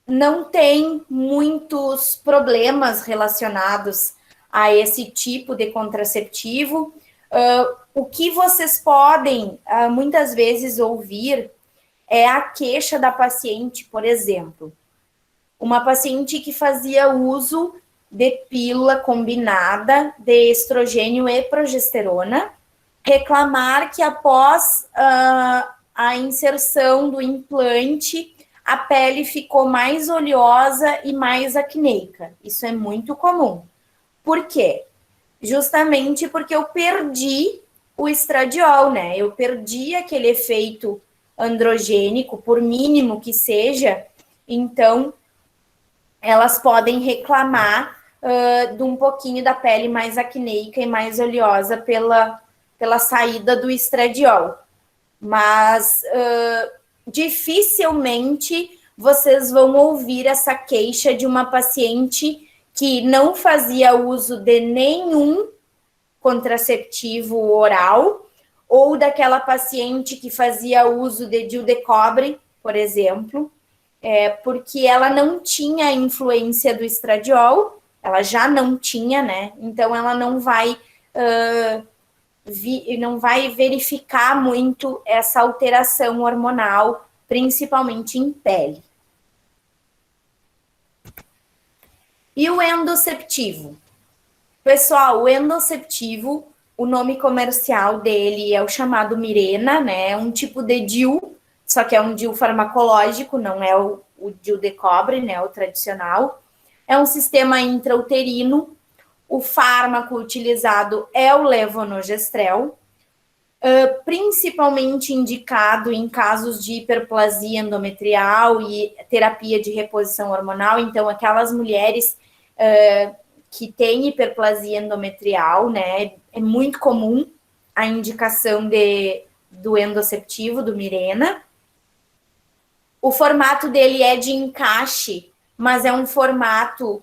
Não tem muitos problemas relacionados a esse tipo de contraceptivo. O que vocês podem muitas vezes ouvir é a queixa da paciente, por exemplo. Uma paciente que fazia uso de pílula combinada de estrogênio e progesterona, reclamar que após a inserção do implante, a pele ficou mais oleosa e mais acneica. Isso é muito comum. Por quê? Justamente porque eu perdi o estradiol, né? Eu perdi aquele efeito androgênico, por mínimo que seja, então elas podem reclamar de um pouquinho da pele mais acneica e mais oleosa pela saída do estradiol. Mas dificilmente vocês vão ouvir essa queixa de uma paciente que não fazia uso de nenhum contraceptivo oral, ou daquela paciente que fazia uso de DIU de cobre, por exemplo, porque ela não tinha influência do estradiol, ela já não tinha, né? Então ela não vai verificar muito essa alteração hormonal, principalmente em pele. E o endoceptivo? Pessoal, o endoceptivo, o nome comercial dele é o chamado Mirena, né? É um tipo de DIU, só que é um DIU farmacológico, não é o DIU de cobre, né? O tradicional. É um sistema intrauterino. O fármaco utilizado é o levonorgestrel, principalmente indicado em casos de hiperplasia endometrial e terapia de reposição hormonal. Então, aquelas mulheres que têm hiperplasia endometrial, né, é muito comum a indicação do endoceptivo, do Mirena. O formato dele é de encaixe, mas é um formato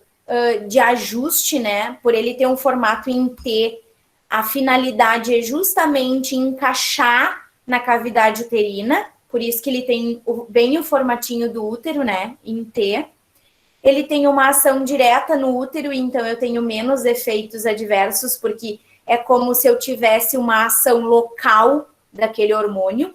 de ajuste, né, por ele ter um formato em T. A finalidade é justamente encaixar na cavidade uterina, por isso que ele tem bem o formatinho do útero, né, em T. Ele tem uma ação direta no útero, então eu tenho menos efeitos adversos, porque é como se eu tivesse uma ação local daquele hormônio.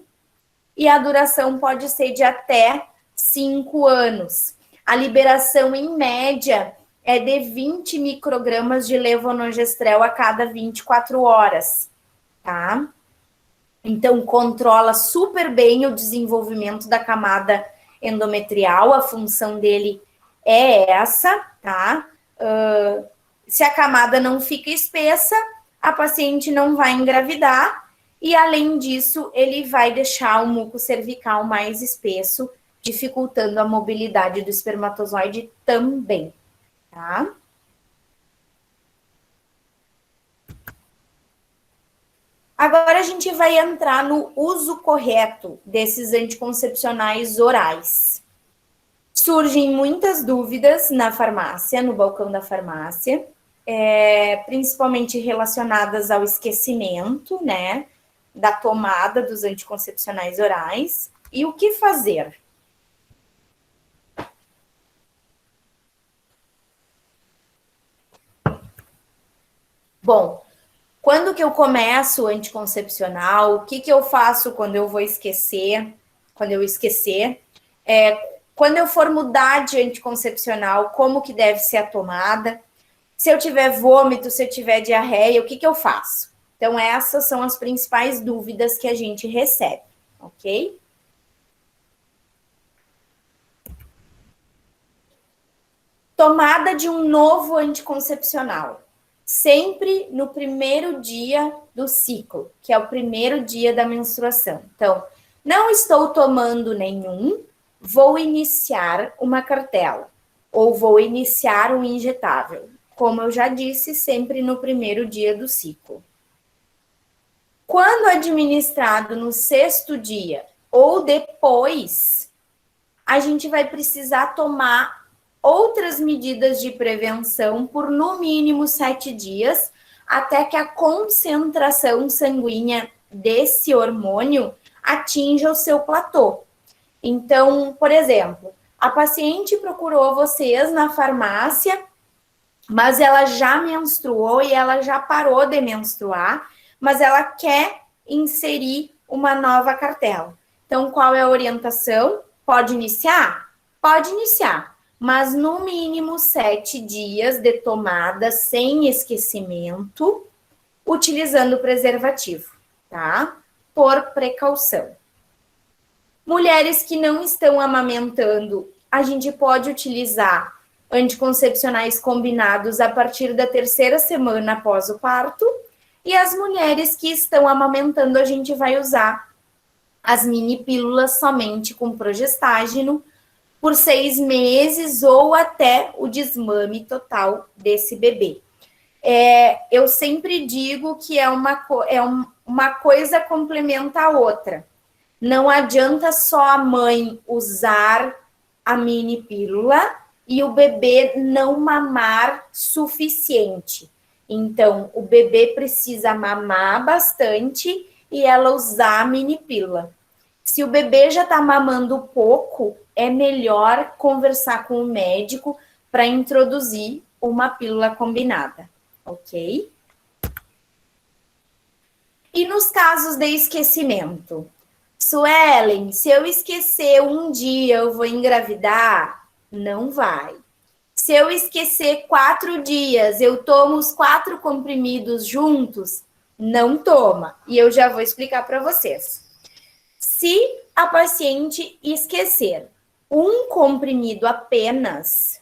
E a duração pode ser de até 5 anos. A liberação, em média, é de 20 microgramas de levonorgestrel a cada 24 horas, tá? Então, controla super bem o desenvolvimento da camada endometrial, a função dele é essa, tá? Se a camada não fica espessa, a paciente não vai engravidar, e além disso, ele vai deixar o muco cervical mais espesso, dificultando a mobilidade do espermatozoide também, tá? Agora a gente vai entrar no uso correto desses anticoncepcionais orais. Surgem muitas dúvidas na farmácia, no balcão da farmácia, principalmente relacionadas ao esquecimento, né, da tomada dos anticoncepcionais orais. E o que fazer? Bom, quando que eu começo o anticoncepcional? O que eu faço quando eu vou esquecer? Quando eu esquecer? Quando eu for mudar de anticoncepcional, como que deve ser a tomada? Se eu tiver vômito, se eu tiver diarreia, o que eu faço? Então, essas são as principais dúvidas que a gente recebe, ok? Tomada de um novo anticoncepcional. Sempre no primeiro dia do ciclo, que é o primeiro dia da menstruação. Então, não estou tomando nenhum, vou iniciar uma cartela, ou vou iniciar um injetável. Como eu já disse, sempre no primeiro dia do ciclo. Quando administrado no 6º dia ou depois, a gente vai precisar tomar outras medidas de prevenção por no mínimo 7 dias, até que a concentração sanguínea desse hormônio atinja o seu platô. Então, por exemplo, a paciente procurou vocês na farmácia, mas ela já menstruou e ela já parou de menstruar, mas ela quer inserir uma nova cartela. Então, qual é a orientação? Pode iniciar? Pode iniciar, mas no mínimo 7 dias de tomada sem esquecimento, utilizando o preservativo, tá? Por precaução. Mulheres que não estão amamentando, a gente pode utilizar anticoncepcionais combinados a partir da 3ª semana após o parto. E as mulheres que estão amamentando, a gente vai usar as mini pílulas somente com progestágeno por 6 meses ou até o desmame total desse bebê. Eu sempre digo que uma coisa complementa a outra. Não adianta só a mãe usar a mini pílula e o bebê não mamar suficiente. Então, o bebê precisa mamar bastante e ela usar a mini pílula. Se o bebê já está mamando pouco, é melhor conversar com o médico para introduzir uma pílula combinada, ok? E nos casos de esquecimento? Suelen, se eu esquecer um dia, eu vou engravidar? Não vai. Se eu esquecer 4 dias, eu tomo os 4 comprimidos juntos? Não toma. E eu já vou explicar para vocês. Se a paciente esquecer um comprimido apenas,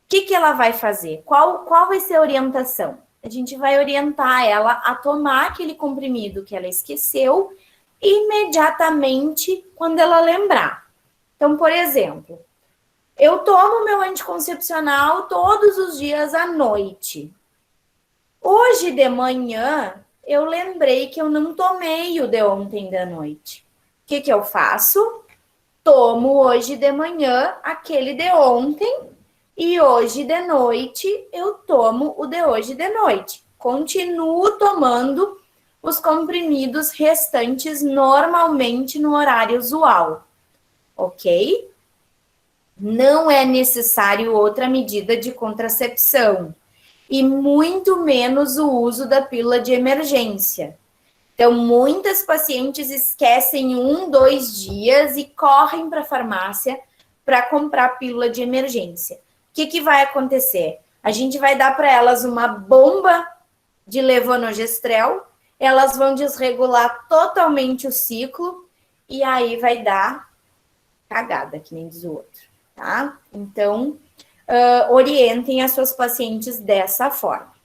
o que ela vai fazer? Qual vai ser a orientação? A gente vai orientar ela a tomar aquele comprimido que ela esqueceu imediatamente quando ela lembrar. Então, por exemplo, eu tomo meu anticoncepcional todos os dias à noite. Hoje de manhã, eu lembrei que eu não tomei o de ontem da noite. O que eu faço? Tomo hoje de manhã aquele de ontem e hoje de noite eu tomo o de hoje de noite. Continuo tomando os comprimidos restantes normalmente no horário usual, ok? Não é necessário outra medida de contracepção e muito menos o uso da pílula de emergência. Então, muitas pacientes esquecem 1, 2 dias e correm para a farmácia para comprar pílula de emergência. O que vai acontecer? A gente vai dar para elas uma bomba de levonorgestrel, elas vão desregular totalmente o ciclo e aí vai dar cagada, que nem diz o outro, tá? Então, orientem as suas pacientes dessa forma.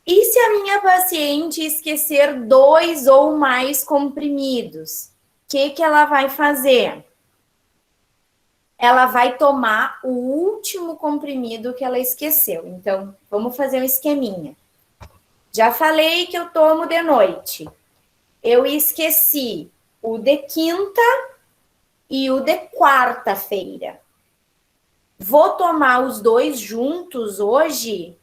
E se a minha paciente esquecer 2 ou mais comprimidos, o que ela vai fazer? Ela vai tomar o último comprimido que ela esqueceu. Então, vamos fazer um esqueminha. Já falei que eu tomo de noite. Eu esqueci o de quinta e o de quarta-feira. Vou tomar os 2 juntos hoje?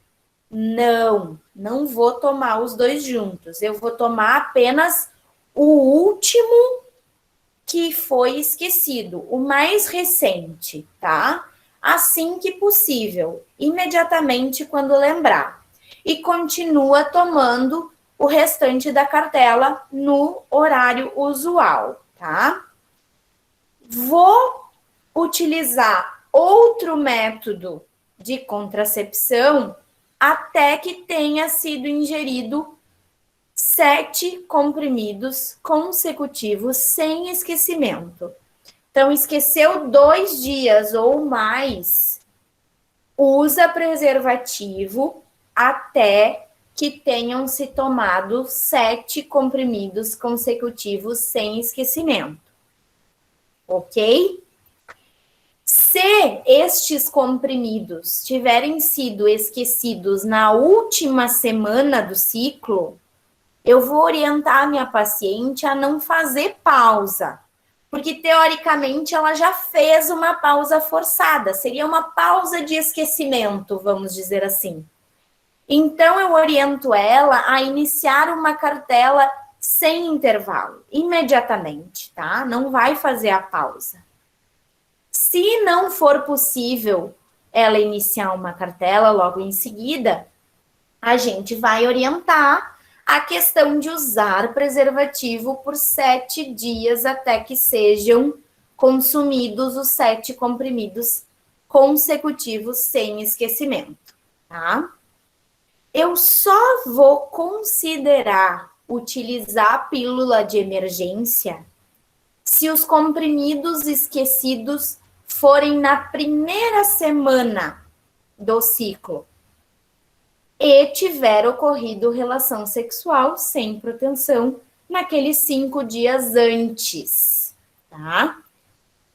Não vou tomar os 2 juntos. Eu vou tomar apenas o último que foi esquecido, o mais recente, tá? Assim que possível, imediatamente quando lembrar. E continua tomando o restante da cartela no horário usual, tá? Vou utilizar outro método de contracepção até que tenha sido ingerido 7 comprimidos consecutivos sem esquecimento. Então, esqueceu 2 dias ou mais, usa preservativo até que tenham se tomado 7 comprimidos consecutivos sem esquecimento. Ok? Se estes comprimidos tiverem sido esquecidos na última semana do ciclo, eu vou orientar a minha paciente a não fazer pausa, porque teoricamente ela já fez uma pausa forçada, seria uma pausa de esquecimento, vamos dizer assim. Então eu oriento ela a iniciar uma cartela sem intervalo, imediatamente, tá? Não vai fazer a pausa. Se não for possível ela iniciar uma cartela logo em seguida, a gente vai orientar a questão de usar preservativo por 7 dias até que sejam consumidos os 7 comprimidos consecutivos sem esquecimento, tá? Eu só vou considerar utilizar a pílula de emergência se os comprimidos esquecidos forem na primeira semana do ciclo e tiver ocorrido relação sexual sem proteção naqueles 5 dias antes, tá?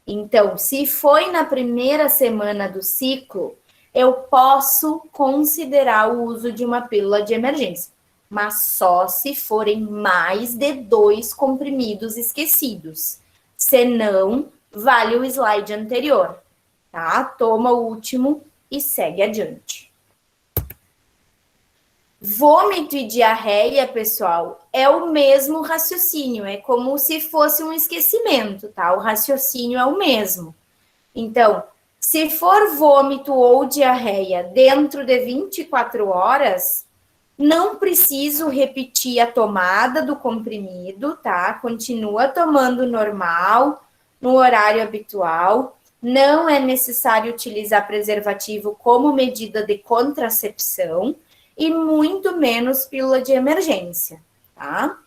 Então, se foi na primeira semana do ciclo, eu posso considerar o uso de uma pílula de emergência, mas só se forem mais de 2 comprimidos esquecidos. Senão, vale o slide anterior, tá? Toma o último e segue adiante. Vômito e diarreia, pessoal, é o mesmo raciocínio, é como se fosse um esquecimento, tá? O raciocínio é o mesmo. Então, se for vômito ou diarreia dentro de 24 horas, não preciso repetir a tomada do comprimido, tá? Continua tomando normal, no horário habitual. Não é necessário utilizar preservativo como medida de contracepção e muito menos pílula de emergência, tá?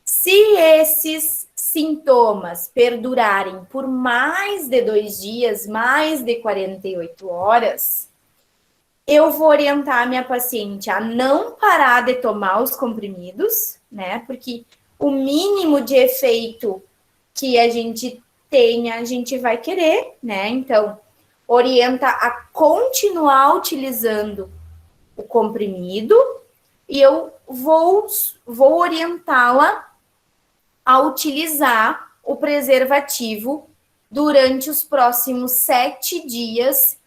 Se esses sintomas perdurarem por mais de 2 dias, mais de 48 horas, eu vou orientar a minha paciente a não parar de tomar os comprimidos, né? Porque o mínimo de efeito que a gente tenha, a gente vai querer, né? Então, orienta a continuar utilizando o comprimido e eu vou orientá-la a utilizar o preservativo durante os próximos 7 dias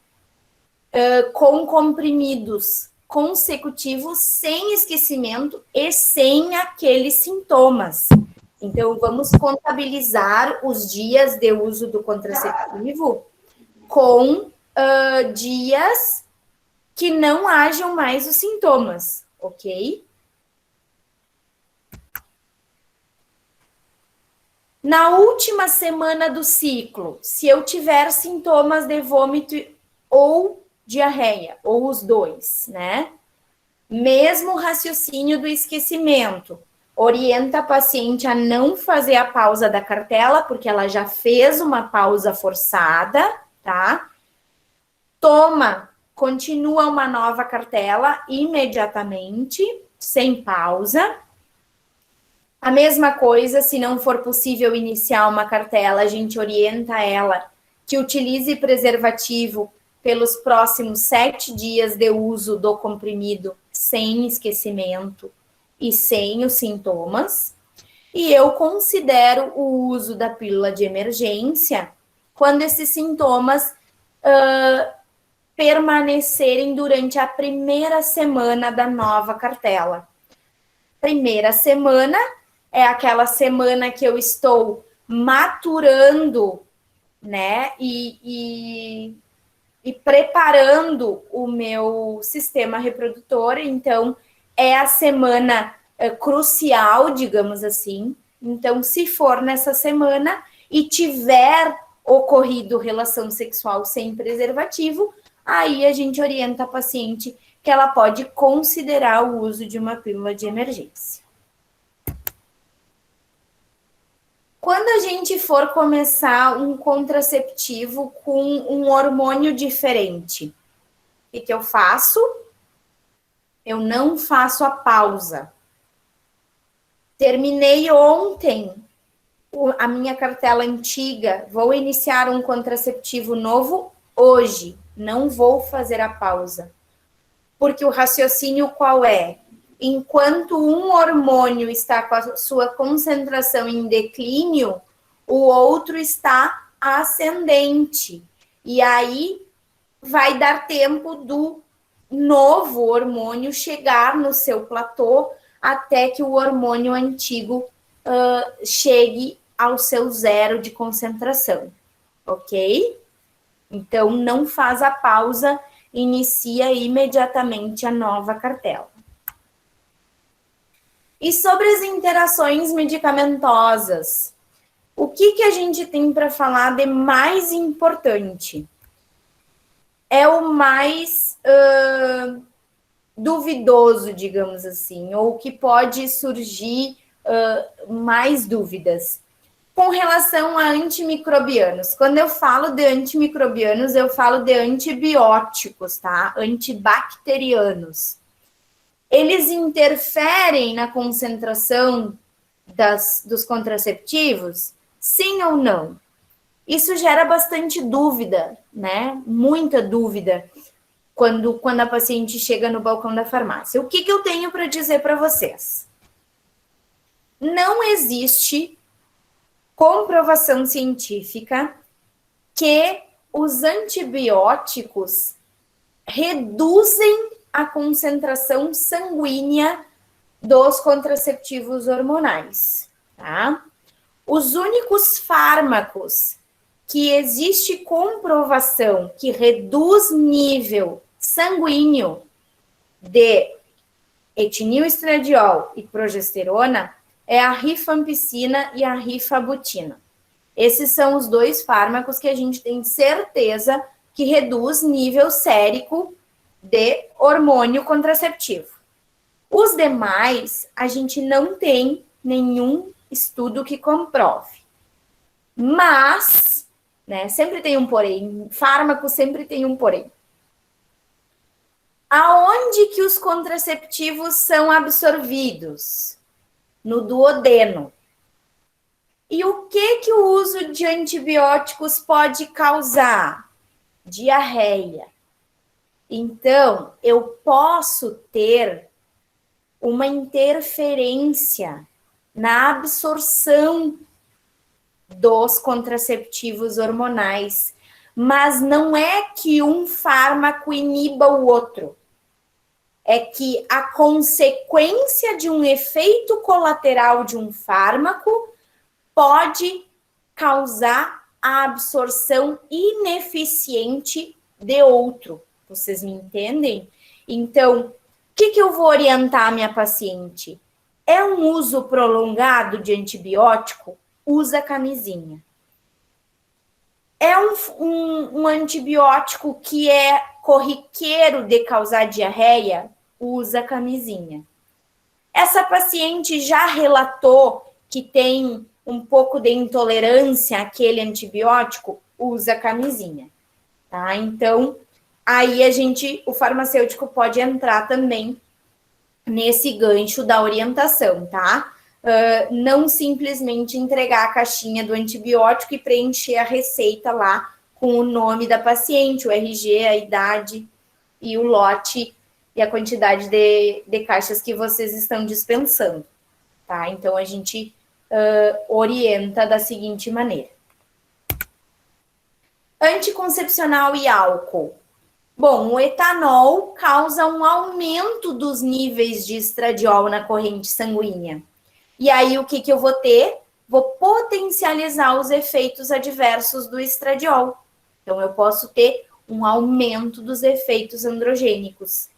com comprimidos consecutivos, sem esquecimento e sem aqueles sintomas. Então, vamos contabilizar os dias de uso do contraceptivo com dias que não hajam mais os sintomas, ok? Na última semana do ciclo, se eu tiver sintomas de vômito ou diarreia, ou os dois, né? Mesmo raciocínio do esquecimento, orienta a paciente a não fazer a pausa da cartela, porque ela já fez uma pausa forçada, tá? Continua uma nova cartela imediatamente, sem pausa. A mesma coisa, se não for possível iniciar uma cartela, a gente orienta ela que utilize preservativo pelos próximos 7 dias de uso do comprimido, sem esquecimento e sem os sintomas. E eu considero o uso da pílula de emergência quando esses sintomas permanecerem durante a primeira semana da nova cartela. Primeira semana é aquela semana que eu estou maturando, né, e preparando o meu sistema reprodutor. Então, é a semana crucial, digamos assim. Então, se for nessa semana e tiver ocorrido relação sexual sem preservativo, aí a gente orienta a paciente que ela pode considerar o uso de uma pílula de emergência. Quando a gente for começar um contraceptivo com um hormônio diferente, o que eu faço? Eu não faço a pausa. Terminei ontem a minha cartela antiga, vou iniciar um contraceptivo novo hoje, não vou fazer a pausa. Porque o raciocínio qual é? Enquanto um hormônio está com a sua concentração em declínio, o outro está ascendente. E aí vai dar tempo do novo hormônio chegar no seu platô até que o hormônio antigo chegue ao seu zero de concentração, ok? Então, não faz a pausa, inicia imediatamente a nova cartela. E sobre as interações medicamentosas, o que a gente tem para falar de mais importante? É o mais duvidoso, digamos assim, ou que pode surgir mais dúvidas. Com relação a antimicrobianos, quando eu falo de antimicrobianos, eu falo de antibióticos, tá? Antibacterianos. Eles interferem na concentração dos contraceptivos? Sim ou não? Isso gera bastante dúvida, né? Muita dúvida quando a paciente chega no balcão da farmácia. O que eu tenho para dizer para vocês? Não existe comprovação científica que os antibióticos reduzem a concentração sanguínea dos contraceptivos hormonais, tá? Os únicos fármacos que existe comprovação que reduz nível sanguíneo de etilneestradiol e progesterona é a rifampicina e a rifabutina. Esses são os 2 fármacos que a gente tem certeza que reduz nível sérico de hormônio contraceptivo. Os demais, a gente não tem nenhum estudo que comprove. Mas, né, sempre tem um porém, fármaco sempre tem um porém. Aonde que os contraceptivos são absorvidos? No duodeno. E o que o uso de antibióticos pode causar? Diarreia. Então, eu posso ter uma interferência na absorção dos contraceptivos hormonais, mas não é que um fármaco iniba o outro. É que a consequência de um efeito colateral de um fármaco pode causar a absorção ineficiente de outro. Vocês me entendem? Então, o que eu vou orientar a minha paciente? É um uso prolongado de antibiótico? Usa camisinha. É um antibiótico que é corriqueiro de causar diarreia? Usa camisinha. Essa paciente já relatou que tem um pouco de intolerância àquele antibiótico? Usa camisinha. Tá? Então, aí o farmacêutico pode entrar também nesse gancho da orientação, tá? Não simplesmente entregar a caixinha do antibiótico e preencher a receita lá com o nome da paciente, o RG, a idade e o lote e a quantidade de caixas que vocês estão dispensando, tá? Então, a gente orienta da seguinte maneira. Anticoncepcional e álcool. Bom, o etanol causa um aumento dos níveis de estradiol na corrente sanguínea. E aí, o que eu vou ter? Vou potencializar os efeitos adversos do estradiol. Então, eu posso ter um aumento dos efeitos androgênicos,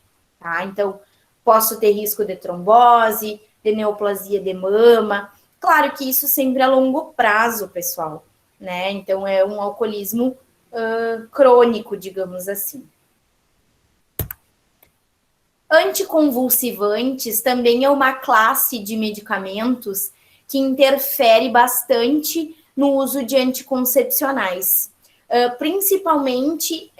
tá? Então, posso ter risco de trombose, de neoplasia de mama. Claro que isso sempre a longo prazo, pessoal, né? Então, é um alcoolismo crônico, digamos assim. Anticonvulsivantes também é uma classe de medicamentos que interfere bastante no uso de anticoncepcionais, principalmente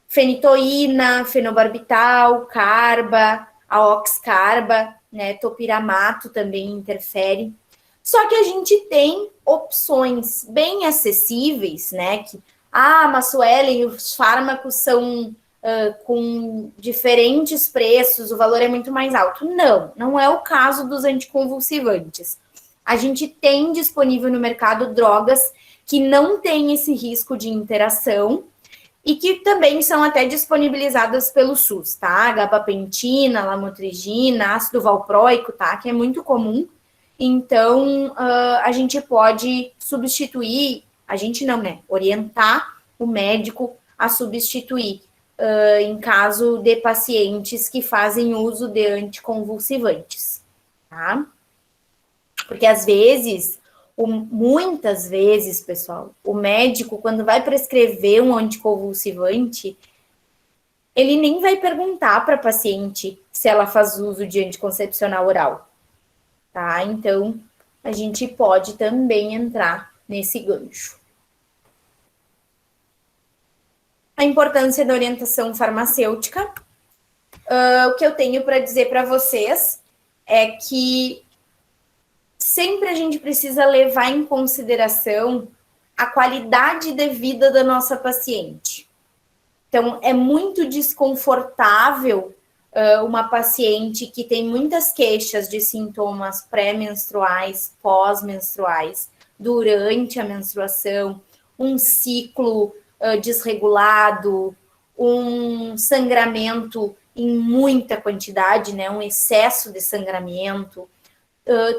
fenitoína, fenobarbital, carba, a oxcarba, né, topiramato também interfere. Só que a gente tem opções bem acessíveis, né, mas Suelen, os fármacos são com diferentes preços, o valor é muito mais alto. Não é o caso dos anticonvulsivantes. A gente tem disponível no mercado drogas que não têm esse risco de interação e que também são até disponibilizadas pelo SUS, tá? Gabapentina, lamotrigina, ácido valproico, tá? Que é muito comum. Então, a gente pode substituir, a gente não, né? Orientar o médico a substituir em caso de pacientes que fazem uso de anticonvulsivantes, tá? Porque às vezes, muitas vezes, pessoal, o médico, quando vai prescrever um anticonvulsivante, ele nem vai perguntar para a paciente se ela faz uso de anticoncepcional oral, tá? Então, a gente pode também entrar nesse gancho. A importância da orientação farmacêutica. O que eu tenho para dizer para vocês é que sempre a gente precisa levar em consideração a qualidade de vida da nossa paciente. Então, é muito desconfortável uma paciente que tem muitas queixas de sintomas pré-menstruais, pós-menstruais, durante a menstruação, um ciclo desregulado, um sangramento em muita quantidade, né, um excesso de sangramento,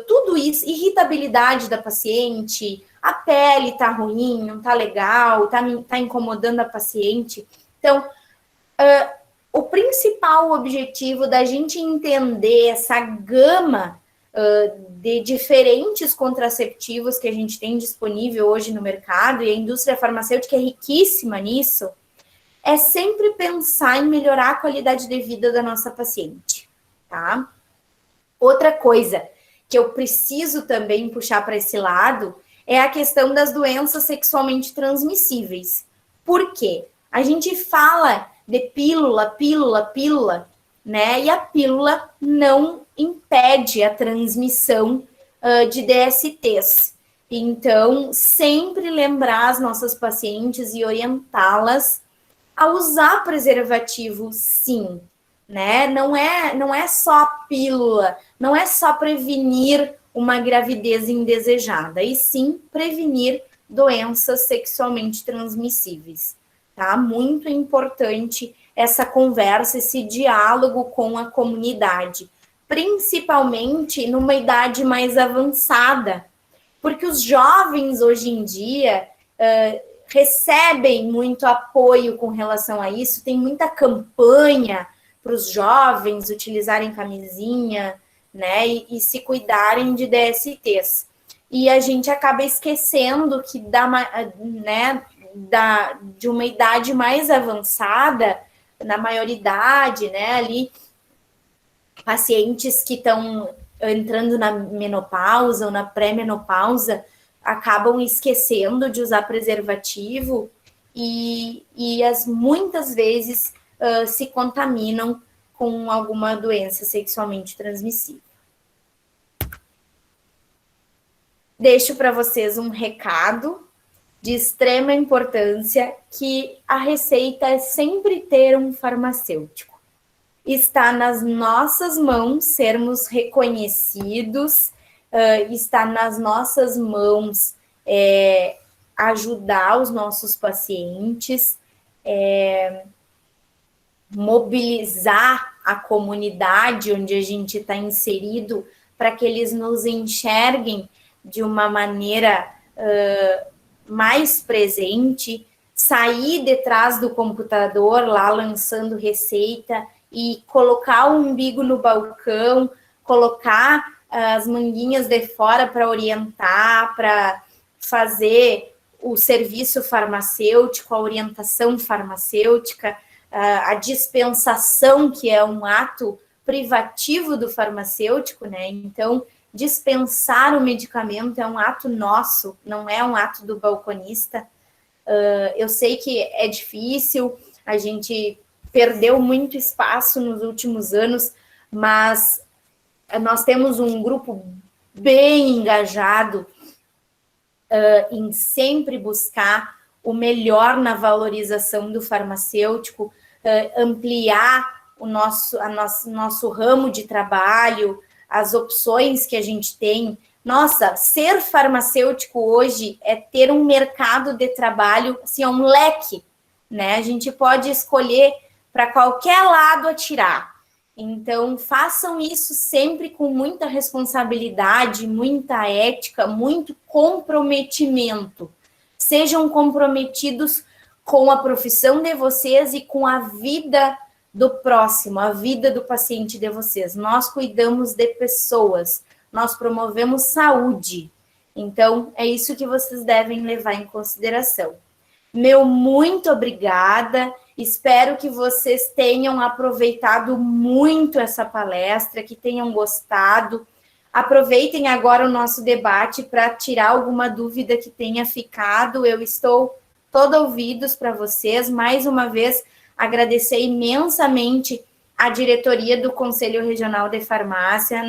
tudo isso, irritabilidade da paciente, a pele tá ruim, não tá legal, tá incomodando a paciente. Então, o principal objetivo da gente entender essa gama de diferentes contraceptivos que a gente tem disponível hoje no mercado, e a indústria farmacêutica é riquíssima nisso, é sempre pensar em melhorar a qualidade de vida da nossa paciente, tá? Outra coisa que eu preciso também puxar para esse lado é a questão das doenças sexualmente transmissíveis. Por quê? A gente fala de pílula, né? E a pílula não impede a transmissão de DSTs. Então, sempre lembrar as nossas pacientes e orientá-las a usar preservativo, sim, né? Não é só pílula, não é só prevenir uma gravidez indesejada, e sim prevenir doenças sexualmente transmissíveis, tá? Muito importante essa conversa, esse diálogo com a comunidade, principalmente numa idade mais avançada, porque os jovens hoje em dia recebem muito apoio com relação a isso, tem muita campanha para os jovens utilizarem camisinha, né, e se cuidarem de DSTs. E a gente acaba esquecendo que de uma idade mais avançada, na maioridade, né, ali, pacientes que estão entrando na menopausa ou na pré-menopausa, acabam esquecendo de usar preservativo e muitas vezes se contaminam com alguma doença sexualmente transmissível. Deixo para vocês um recado de extrema importância, que a receita é sempre ter um farmacêutico. Está nas nossas mãos sermos reconhecidos, está nas nossas mãos ajudar os nossos pacientes, mobilizar a comunidade onde a gente está inserido para que eles nos enxerguem de uma maneira mais presente, sair de trás do computador lá lançando receita e colocar o umbigo no balcão, colocar as manguinhas de fora para orientar, para fazer o serviço farmacêutico, a orientação farmacêutica, a dispensação, que é um ato privativo do farmacêutico, né? Então, dispensar o medicamento é um ato nosso, não é um ato do balconista. Eu sei que é difícil, a gente perdeu muito espaço nos últimos anos, mas nós temos um grupo bem engajado em sempre buscar o melhor na valorização do farmacêutico, ampliar o nosso ramo de trabalho, as opções que a gente tem. Nossa, ser farmacêutico hoje é ter um mercado de trabalho, assim, é um leque, né? A gente pode escolher para qualquer lado atirar. Então, façam isso sempre com muita responsabilidade, muita ética, muito comprometimento. Sejam comprometidos com a profissão de vocês e com a vida do próximo, a vida do paciente de vocês. Nós cuidamos de pessoas, nós promovemos saúde. Então, é isso que vocês devem levar em consideração. Meu muito obrigada. Espero que vocês tenham aproveitado muito essa palestra, que tenham gostado. Aproveitem agora o nosso debate para tirar alguma dúvida que tenha ficado. Eu estou todo ouvidos para vocês. Mais uma vez, agradecer imensamente a diretoria do Conselho Regional de Farmácia,